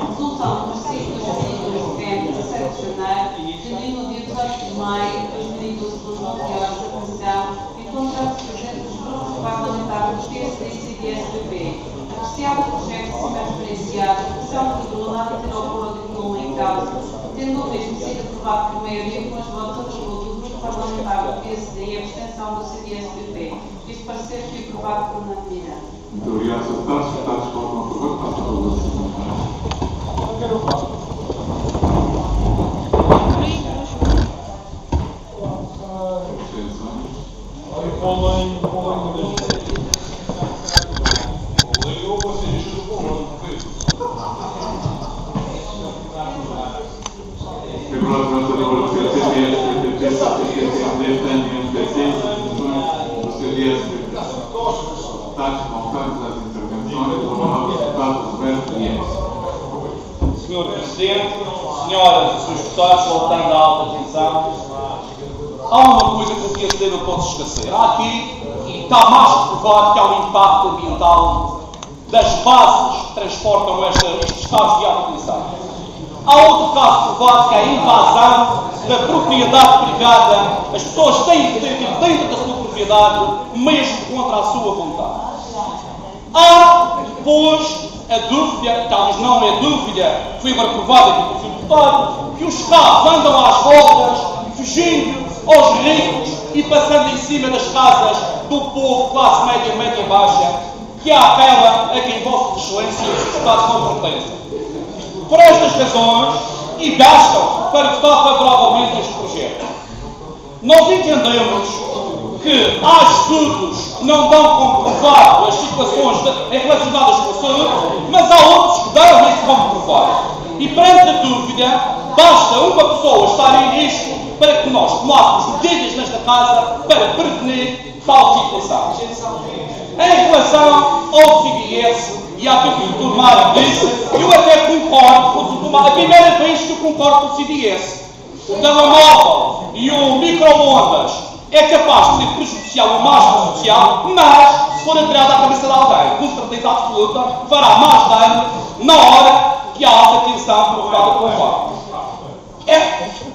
resolução número 5 de 2012, 17 de janeiro, reuniu no dia 18 de maio de 2012, pelas 11 horas, a Comissão, encontrando-se presentes os grupos parlamentares do PSD e CDS-PP. Apreciado o projeto acima referenciado, a Comissão deliberou nada ter opor ao diploma em causa, tendo o mesmo sido aprovado por maioria com os votos a favor do grupo parlamentar do PSD e a abstenção do CDS-PP. Este parecer foi aprovado por unanimidade. Muito obrigado, deputados. Os deputados que votam a favor, façam a favor. Senhor Presidente, senhoras e senhores deputados, voltando à alta tensão, há uma coisa que o PSD não pode esquecer. Há aqui, e está mais provado, que há um impacto ambiental das bases que transportam estes cabos de alta tensão. Há outro caso provado, que é a invasão da propriedade privada. As pessoas têm que ter dentro da sua propriedade, mesmo contra a sua vontade. Há, depois, a dúvida, talvez não é dúvida, foi aprovada aqui pelo deputado, que os cabos andam às voltas, fugindo aos ricos e passando em cima das casas do povo, classe média, média baixa, que há aquela a quem Vossa Excelência e os deputados não pertencem. Por estas razões, e bastam para votar favoravelmente este projeto. Nós entendemos que há estudos que não dão comprovado as situações relacionadas com a saúde, mas há outros que dão e se comprovar. E perante a dúvida, basta uma pessoa estar em risco para que nós tomássemos medidas nesta casa para prevenir tal situação. Em relação ao CDS, e àquilo que o Dr. Mário disse, eu até concordo com o Dr. Mário. A primeira vez que eu concordo com o CDS. O telemóvel e o micro-ondas é capaz de ser prejudicial ou mais prejudicial, mas se for atirado à cabeça de alguém, com certeza absoluta, fará mais dano na hora que a alta tensão provocada pelo fogo. É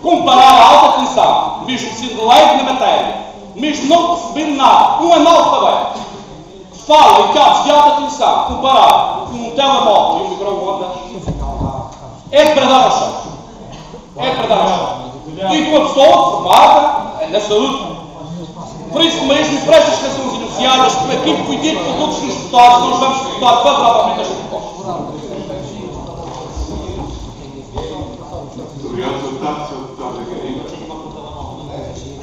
comparar a alta tensão, mesmo sendo leigo na matéria, mesmo não percebendo nada, um analfabeto que fala em cabos de alta tensão, comparado com um telemóvel e um micro-ondas, é para dar ao chão. É para dar ao chão. E com a pessoa formada na saúde. Por isso mesmo, para estas razões enunciadas, por aquilo que foi dito por todos os deputados, nós vamos votar favoravelmente esta proposta. Obrigado, Sr. Deputado. Sr. Deputado Zacarinho.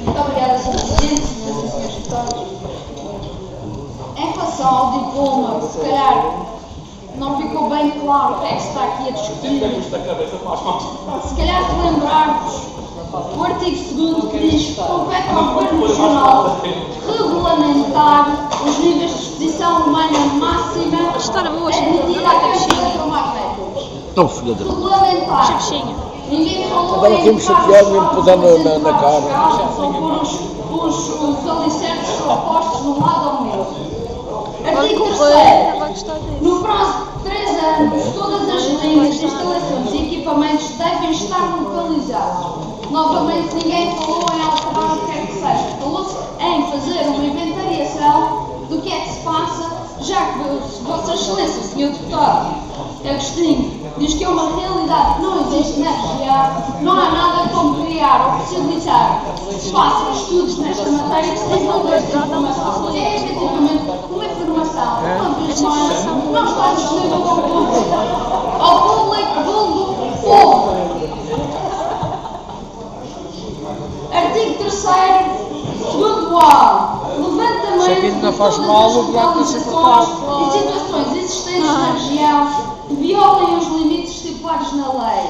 Muito obrigada, Sr. Presidente, senhoras e senhores deputados. Em relação ao diploma, se calhar não ficou bem claro o que é que se está aqui a discutir. Se calhar relembrarmos o artigo 2º que diz que compete ao Governo Regional regulamentar os níveis de exposição humana máxima admitida a campos eletromagnéticos. Não, filha da... Regulamentar Ninguém falou Agora em temos chateado mesmo por dar na cara. São por os alicerces opostos de um lado ao outro. Artigo 3º. No prazo de 3 anos, todas as linhas, instalações e equipamentos devem estar localizados. Novamente, ninguém falou em alterar o que quer que seja. Falou-se em fazer uma inventariação do que é que se passa, já que Vossa Excelência, Sr. Deputado Agostinho, diz que é uma realidade que não existe na região, não há nada como criar ou possibilitar que se façam estudos nesta matéria que se divulgue esta informação. Se é efetivamente uma informação, uma vez mais, não está disponível ao público, vulgo povo. Artigo 3º, segundo A. Levantamento de todas as localizações e situações existentes na região que violem os limites estipulados na lei.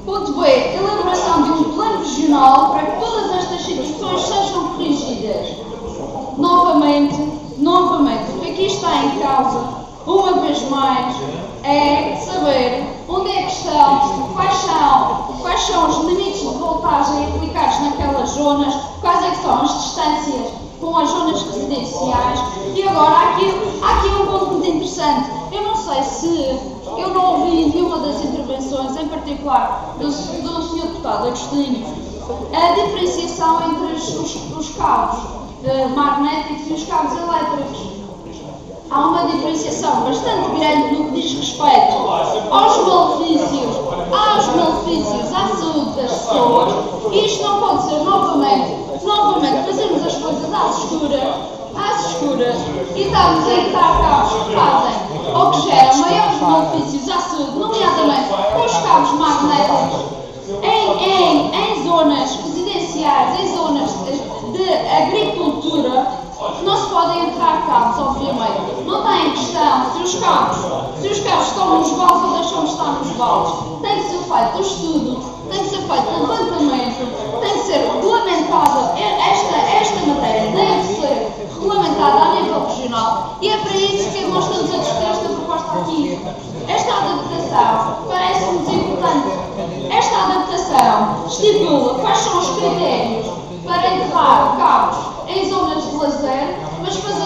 Ponto B. Elaboração de um plano regional para que todas estas situações sejam corrigidas. Novamente, o que aqui está em causa, uma vez mais, é saber onde é que estão, quais são os limites de voltagem aplicados naquelas zonas, quais é que são as distâncias com as zonas residenciais. E agora, há aqui um ponto muito interessante. Eu não sei se eu não ouvi nenhuma das intervenções, em particular do Sr. Deputado Agostinho, a diferenciação entre os cabos magnéticos e os cabos elétricos. Há uma diferenciação bastante grande no que diz respeito aos malefícios à saúde das pessoas. E isto não pode ser novamente fazermos as coisas às escuras e estarmos a entrar cabos que fazem ou que geram maiores malefícios à saúde, nomeadamente com os cabos magnéticos em zonas residenciais, em zonas de agricultura. Não se podem entrar cabos, obviamente. Não está em questão se os cabos estão nos vales ou deixam de estar nos vales. Tem que ser feito o estudo, tem que ser feito o levantamento, tem que ser regulamentada. Esta matéria deve ser regulamentada a nível regional e é para isso que nós estamos a discutir esta proposta aqui. Esta adaptação parece-nos importante. Esta adaptação estipula quais são os critérios para enterrar cabos em zonas de lazer, mas fazer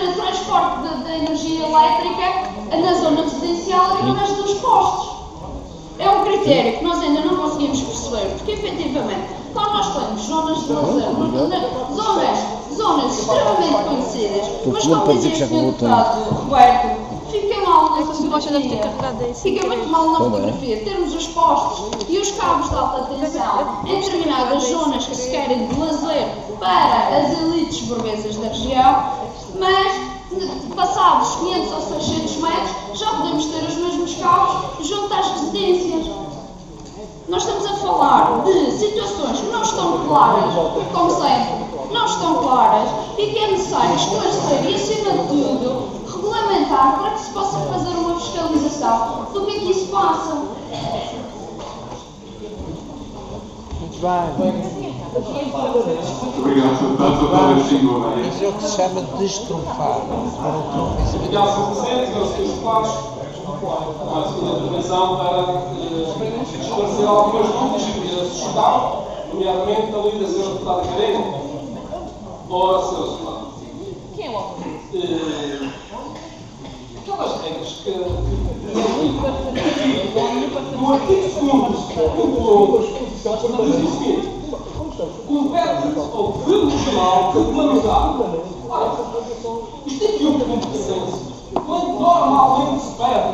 o transporte da energia elétrica na zona residencial através dos postos. É um critério que nós ainda não conseguimos perceber, porque efetivamente, quando nós temos zonas de lazer, zonas extremamente conhecidas, mas como dizia o Sr. Deputado Roberto, fica mal na fotografia. Fica muito mal na fotografia. Termos os postos e os cabos de alta tensão em determinadas zonas que se querem de lazer para as elites burguesas da região, mas passados 500 ou 600 metros já podemos ter os mesmos cabos junto às residências. Nós estamos a falar de situações que não estão claras, como sempre, não estão claras e que é necessário esclarecer e, acima de tudo, regulamentar para que se possa fazer uma fiscalização do que aqui se passa. Muito bem. Obrigado, Deputado Agostinho. Isso é o que se chama de destrunfar. Obrigado, Sr. Presidente, senhores deputados. A segunda intervenção para esclarecer algumas dúvidas que suscitaram, nomeadamente da lei da Sra. Deputada Carena. Ora, Sr. Deputado. Quem é o autor? Aquelas regras que no artigo 2º, diz o seguinte: compete ao Governo Regional regulamentar. Ora, isto aqui é um contrassenso. Quando normalmente se pede,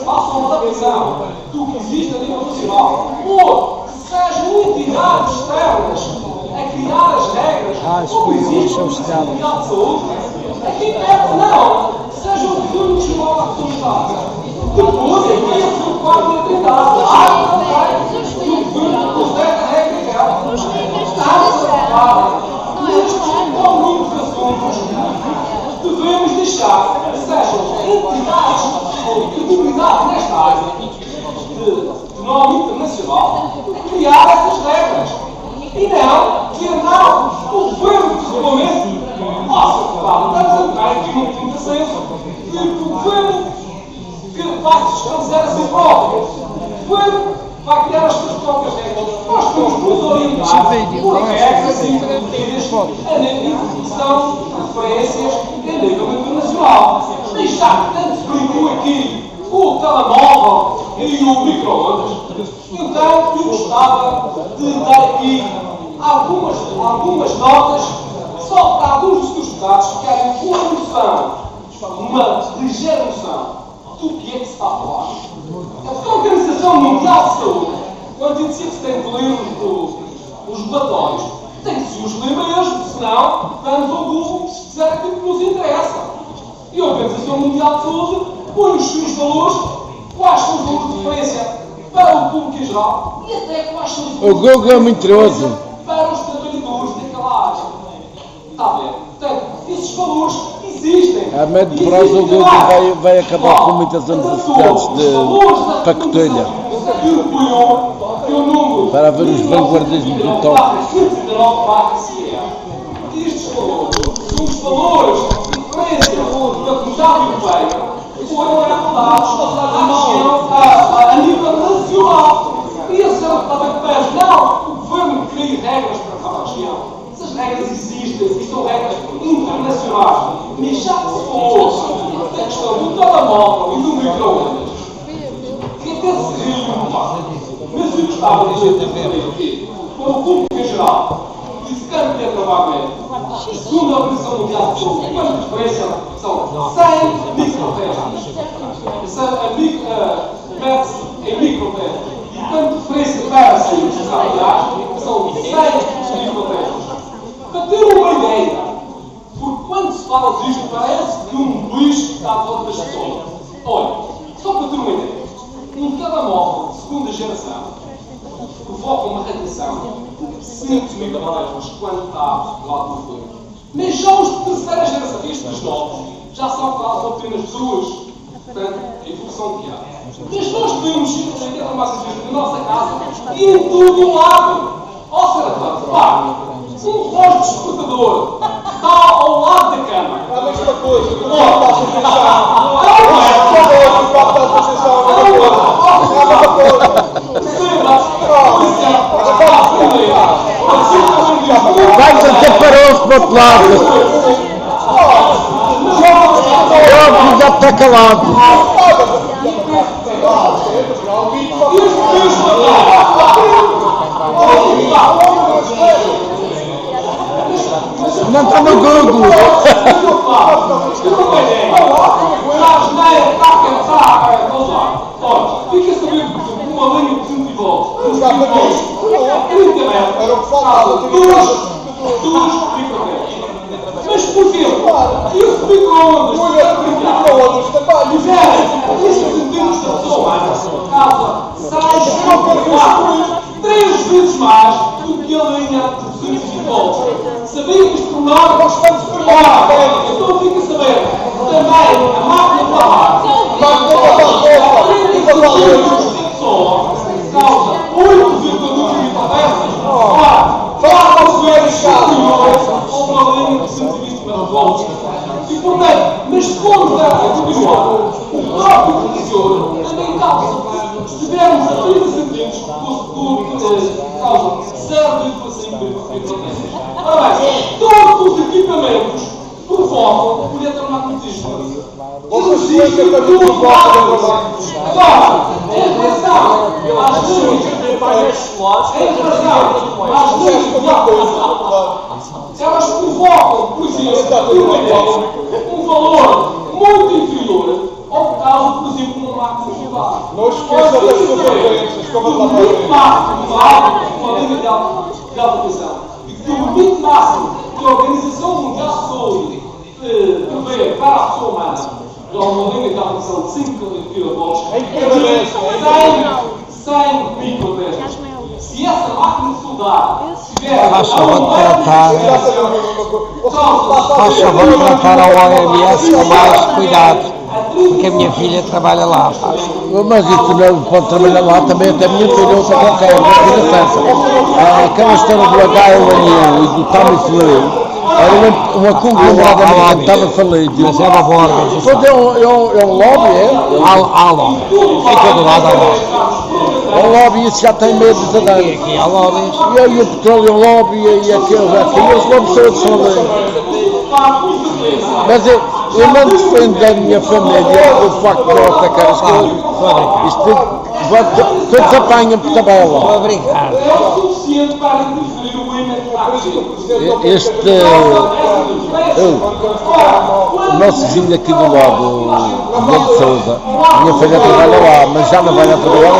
faça uma adaptação do que existe a nível nacional, ou que sejam entidades externas a criar as regras, ou que existe uma responsabilidade de saúde, aqui pede não, seja o Governo Regional a autoridade. Depois, aqui é o seu quadro de atividade. E o Governo considera a regra dela. Estamos a falar destes conjuntos de assuntos, devemos deixar que sejam entidades ou credibilidade nesta área de nome internacional criar essas regras. E não dizer não, o Governo que regulamenta. Nossa, estamos a entrar aqui num contrassenso de que o Governo que vai se descansar a si próprio. Quando vai criar as suas próprias regras, nós temos que nos orientar por regras introduzidas que são referências em nível internacional. Deixar que tanto se brincou aqui com o telemóvel e o micro-ondas. Então, eu gostava de dar aqui algumas notas só para alguns dos seus deputados ficarem uma noção, uma ligeira noção do que é que se está a falar. A Organização Mundial de Saúde, quando diz que se tem que ler os relatórios, tem que se os ler mesmo, senão vamos ao Google pesquisar aquilo que nos interessa. E a Organização Mundial de Saúde põe os seus valores, quais são os valores de referência para o público em geral e até quais são os valores O Google é mentiroso. para os trabalhadores daquela área. Está a ver? Portanto, esses valores existem. A médio prazo o Google vai acabar com muitas universidades de pacotelha para ver os vanguardismos do top. Estes valores são os valores de referência da Comunidade Europeia foram acordados a nível nacional. E esse é o que pede. Não, o governo cria regras para cada região. Essas regras existem e são regras internacionais. E já que se falou da questão do telemóvel e do micro-ondas, que até se riu um pouco. Mas eu gostava de dizer aqui, para o público em geral, que se quer ter trabalho médico, segundo a Organização Mundial de Saúde, quando referência são 100 microterras. Mede-se em microterras. E quando referência para a saúde, são 100 microterras. Para ter uma ideia, porque quando se fala disto, parece que um bicho está a volta das pessoas. Olha, só para ter uma ideia, um telemóvel de segunda geração provoca uma radiação de 500 microterras quando está do lado do fluido. Mas já os de terceira geração, estes novos, já são quase apenas pessoas. Portanto, a evolução que há. Mas nós temos, na nossa casa, e em todo o lado. Ó, Sr. repare, um relógio despertador está ao lado da cama. É a mesma coisa, o quarto da associação. O quarto da associação é a mesma coisa. Vai-nos até parou-se para o outro lado. Ele já está calado. Não está no Google. Fica a saber que uma linha de 200 volts, Era o que faltava. duas microterras. Mas porquê? Esse micro-ondas isso centímetros de pessoa causa 3 vezes mais do que a linha de 220 volts. Sabia que isto por nós? Nós estamos por lá. Então fica a saber. Também a máquina de lavar. Causa 8,2 microterras. Ora, ou uma linha de 120 volts. E portanto, mas se formos a continuar, o próprio professor também causa. Se tivermos a 30 centímetros, causa 0,5 microterras. Ora bem, todos os equipamentos provocam o eletromagnetismo. Existe tudo agora, em relação às luzes elas provocam, por exemplo, um valor muito inferior ao que causa, por exemplo, uma máquina solar. Não esqueça das frequências, como o limite máximo uma linha de alta tensão e que o limite máximo que a Organização Mundial de Saúde prevê para a pessoa humana é uma linha de alta tensão de 5 kV de 100 microterras. Se essa máquina de soldar tiver Faz favor de tratar ao OMS com mais cuidado, porque a minha filha trabalha lá. Mas isso não pode trabalhar lá também, até a minha filha outra qualquer, a minha filha pensa. Aquela história do H1N1 e do Tamiflu Era uma conglomerada americana, estava falido. Mas é uma boa organização. É um lobby, é? Há lobby. Fica do lado ao lobby. É um lobby, isso já tem medo de anos. Aqui há lobbies. E aí o petróleo é um lobby, e aqueles lobbies todos são ali. Mas eu não defendo a minha família o facto de não atacar as coisas. Isto todos apanham por tabela. Estou a brincar. O nosso vizinho aqui do lado, o Miguel de Souza, minha filha trabalha lá, mas já não vai a trabalhar,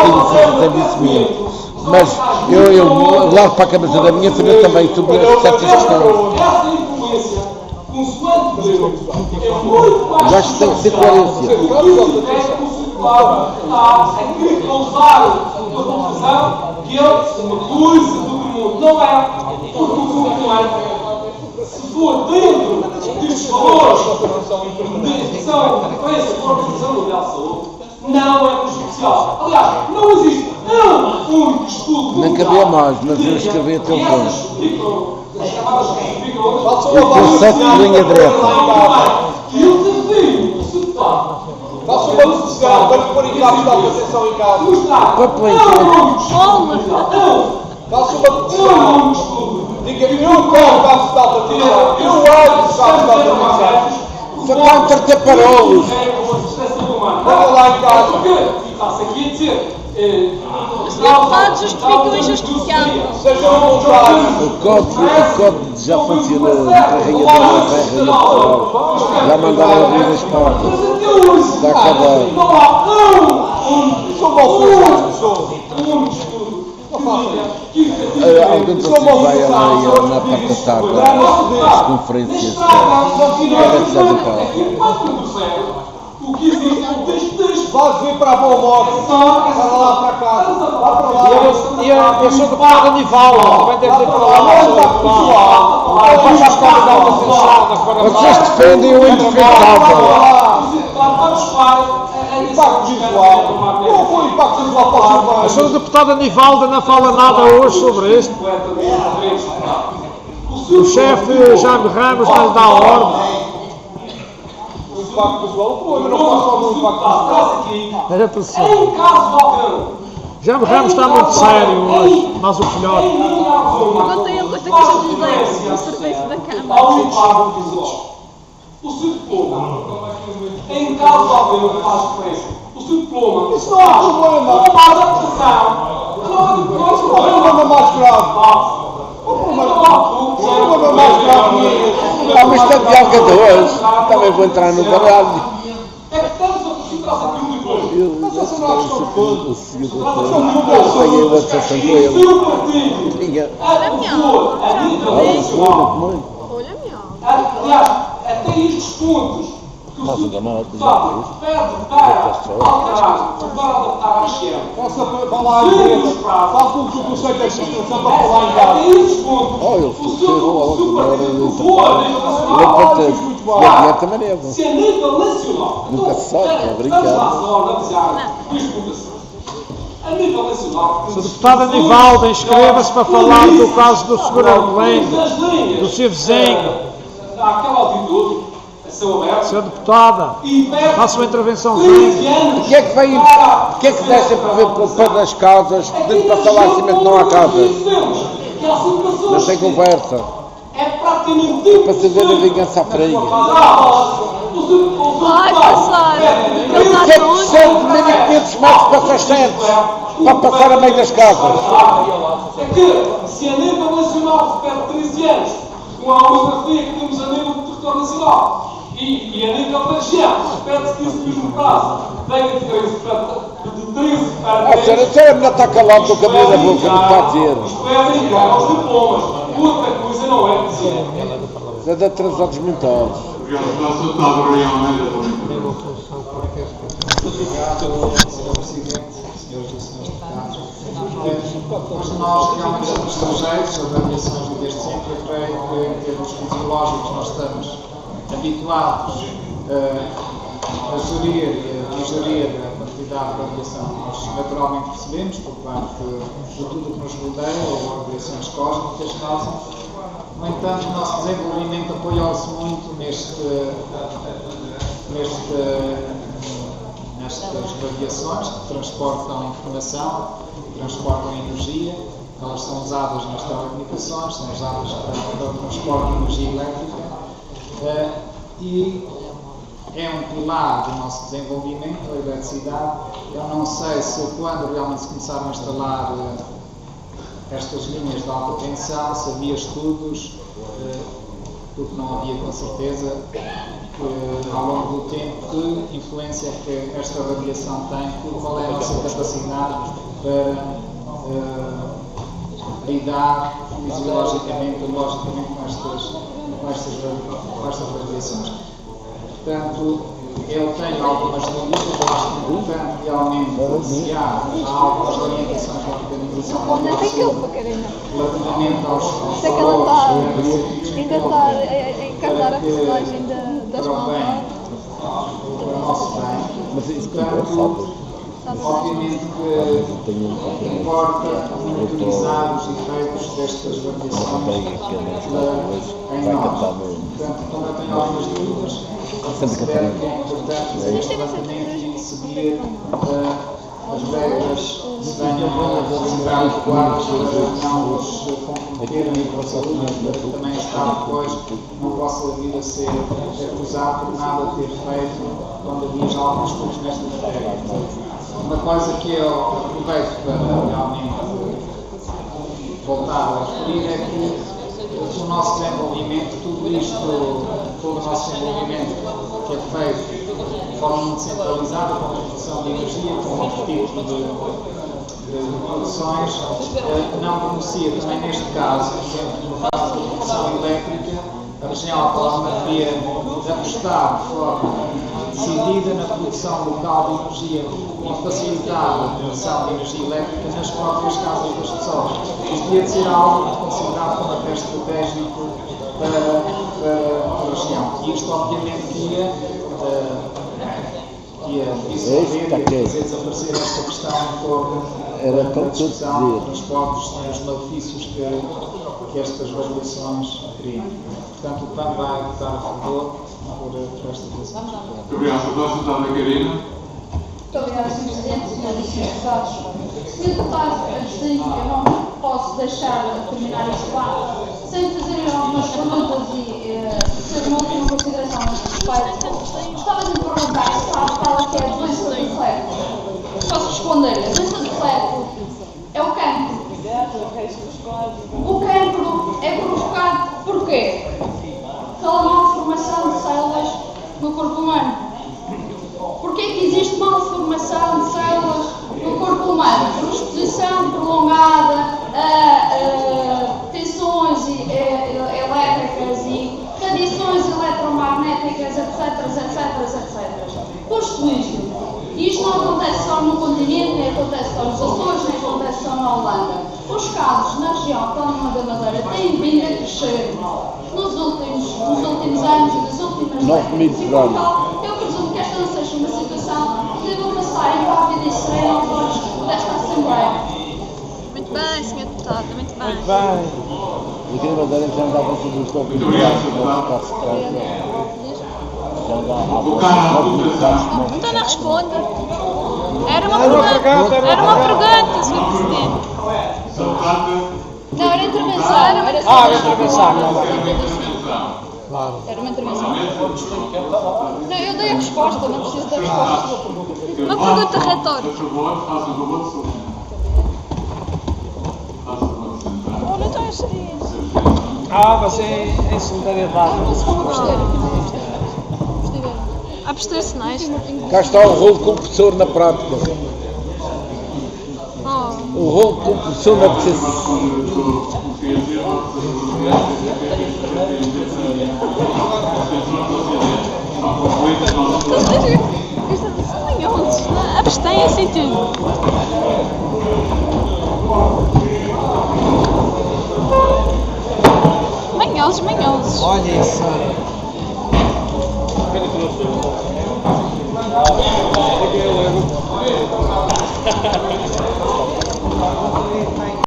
não tem serviço mínimo. Mas eu largo para a cabeça da minha filha também sobre certas questões. Eu acho que tem que ser coerência. Aquilo causar uma confusão que ele, uma coisa do mundo, não é, porque não é. Se for dentro dos valores de são referência para a Organização Mundial de Saúde, não é prejudicial. Aliás, não existe um único estudo. Nem cabia mais, mas eu escrevi até o ponto. O conceito de linha direta. E o desafio, se está. Faça uma decisão, vamos pôr em casa da atenção em casa. Faça uma decisão. Diga, eu quero dar se dá atenção. Eu ando se dá atenção. Só está a entreter parolos. Vamos lá em casa. Está-se aqui a dizer. O senhor deputado justifica o injustificável. Sejam voluntários. O código já funcionou entre a Rainha da Inglaterra e Portugal. Já mandaram abrir as portas. Está acabado. Não há são vocês. Alguém de vocês vai ali na parte da tarde às conferências para já do carro. O que existe é um texto. Vais vir para a boa morte. Para lá para cá. Lá para lá. Eu sou deputado a Nival. Também deve ter para lá. Vocês defendem o indefensável. Impacto visual. Qual foi o impacto visual para os urbanos? Eu sou o deputado Anivaldo, não fala nada hoje sobre isto. O chefe Jaime Ramos não lhe dá ordem. O impacto visual, o problema não faz só no impacto visual. Era para ser. Jaime Ramos está muito sério hoje, mas o filhote. Conta ele coisa que a gente lhe deu no serviço da Câmara. O seu diploma, em caso de alguém que faz referência, o seu diploma, isso não é um problema. Uma má adaptação. Não é um problema mais grave. O problema mais grave. Mas está de algadores. Também vou entrar no baralho. É que estamos a considerar aqui um diploma. Eu peguei uma sessão com ele. Se o partido acusou a nível nacional, aliás, até estes pontos que o deputado pede para alterar, para adaptar à esquerda. Vai lá em frente, faz com que o Conselho de Administração para falar em casa. Até estes pontos, o partido provou a nível nacional, muito bom. Se a nível nacional, nunca se sabe, é brincar. A nível nacional, O deputado Anivaldo inscreva-se para falar do caso do seguro Armelém, do seu vizinho. Aquela altitude, a céu aberto. Senhor deputada, faça uma intervençãozinha. O que é que vem? O que é que deixa para ver pelo pé das casas, pedindo para falar acima que não há casas? Não tem conversa. É praticamente para se ver a vingança à freia. Ai, passar. Ele O que é que são de 1500 metros para 600 para passar a meio das casas? É que se a nível nacional se perde 13 anos, com a orografia que temos a nível do território nacional e a nível da região, perde-se 15 no mesmo prazo, vem a diferença de 13 para 10. A senhora melhor está calado do caminho da boca, não está a dizer. Isto é brincar aos diplomas, outra coisa não é dizer. É de atrasados mentais. Mas nós realmente somos estrangeiros, as avaliações deste sempre, eu creio que em termos fisiológicos nós estamos habituados a gerir e a digerir a quantidade de radiação que nós naturalmente recebemos por parte de tudo o que nos rodeia, ou radiações cósmicas, nós No entanto, o nosso desenvolvimento apoiou-se muito nestas radiações que transportam informação, transportam energia. Elas são usadas nas telecomunicações, são usadas para o transporte de energia elétrica e é um pilar do nosso desenvolvimento, a eletricidade. Eu não sei se quando realmente se começaram a instalar estas linhas de alta tensão, se havia estudos, porque não havia com certeza, ao longo do tempo, que influência que esta radiação tem, qual é a nossa capacidade para lidar fisiologicamente ou logicamente com estas radiações. Portanto, eu tenho algumas dúvidas, eu acho importante realmente associar a algumas orientações da Organização Mundial de Saúde relativamente aos Sei que ela está a encarnar a personagem das mãos. O nosso bem. Mas isso Portanto, obviamente que importa monitorizar os efeitos destas radiações em nós. Portanto, como eu tenho algumas dúvidas, considero que é importante este levantamento e seguir as regras que venham a ser adequadas para não nos comprometerem com a saúde, para também estar depois não possa vir a ser acusado por nada ter feito quando havia já alguns estudos nesta matéria. Uma coisa que eu aproveito para realmente voltar a referir é que o nosso desenvolvimento, todo o nosso desenvolvimento que é feito de forma muito centralizada, com a produção de energia, com outro tipo de produções, não beneficia também neste caso, por exemplo, no caso da produção elétrica, a região autónoma devia apostar de forma decidida na produção local de energia e facilitar a produção de energia elétrica nas próprias casas das pessoas. Isto devia de ser algo considerado como até estratégico para a região. E isto, obviamente, ia dissolver e fazer desaparecer esta questão em torno da discussão, transportes, dos malefícios que estas variações criam. Portanto, o PAN vai votar a favor por esta questão. Muito obrigado. Próximo, Dona Karina. Muito obrigada, Sr. Presidente, Srs. Deputados. Sr. Deputado Agostinho, eu não posso deixar de terminar este debate sem fazer algumas perguntas e fazer uma última consideração a este respeito. Gostava de me perguntar se sabe qual é que é a doença do fleco. Posso responder. A doença do fleco é o cancro. O cancro é provocado por quê? Pela malformação de células no corpo humano. Porquê que existe malformação de células no corpo humano? Por exposição prolongada a tensões elétricas e radiações eletromagnéticas, etc. Posto isto não acontece só no continente, nem acontece só nos Açores, nem acontece só na Holanda. Os casos na região autónoma da Madeira têm vindo a crescer nos últimos anos e nas últimas décadas. E, portanto, eu presumo que esta não seja uma situação que deva passar impávida e serena aos olhos desta Assembleia. Muito bem, Sr. Deputado, muito bem. Muito bem. Eu queria mandar que já andava sobre os tópicos de Então não responda. Era uma pergunta, Sr. Presidente. Não, era intervenção. Era intervenção. Claro. Era uma intervenção. Não, eu dei a resposta, não preciso da resposta. Uma pergunta retórica. Olha, então eu seria. Mas em solidariedade. Abster-se, não é? Cá está o rolo compressor na prática. O rolo compressor na prática. Abstenha-se e tudo. Manhosos. Olha isso.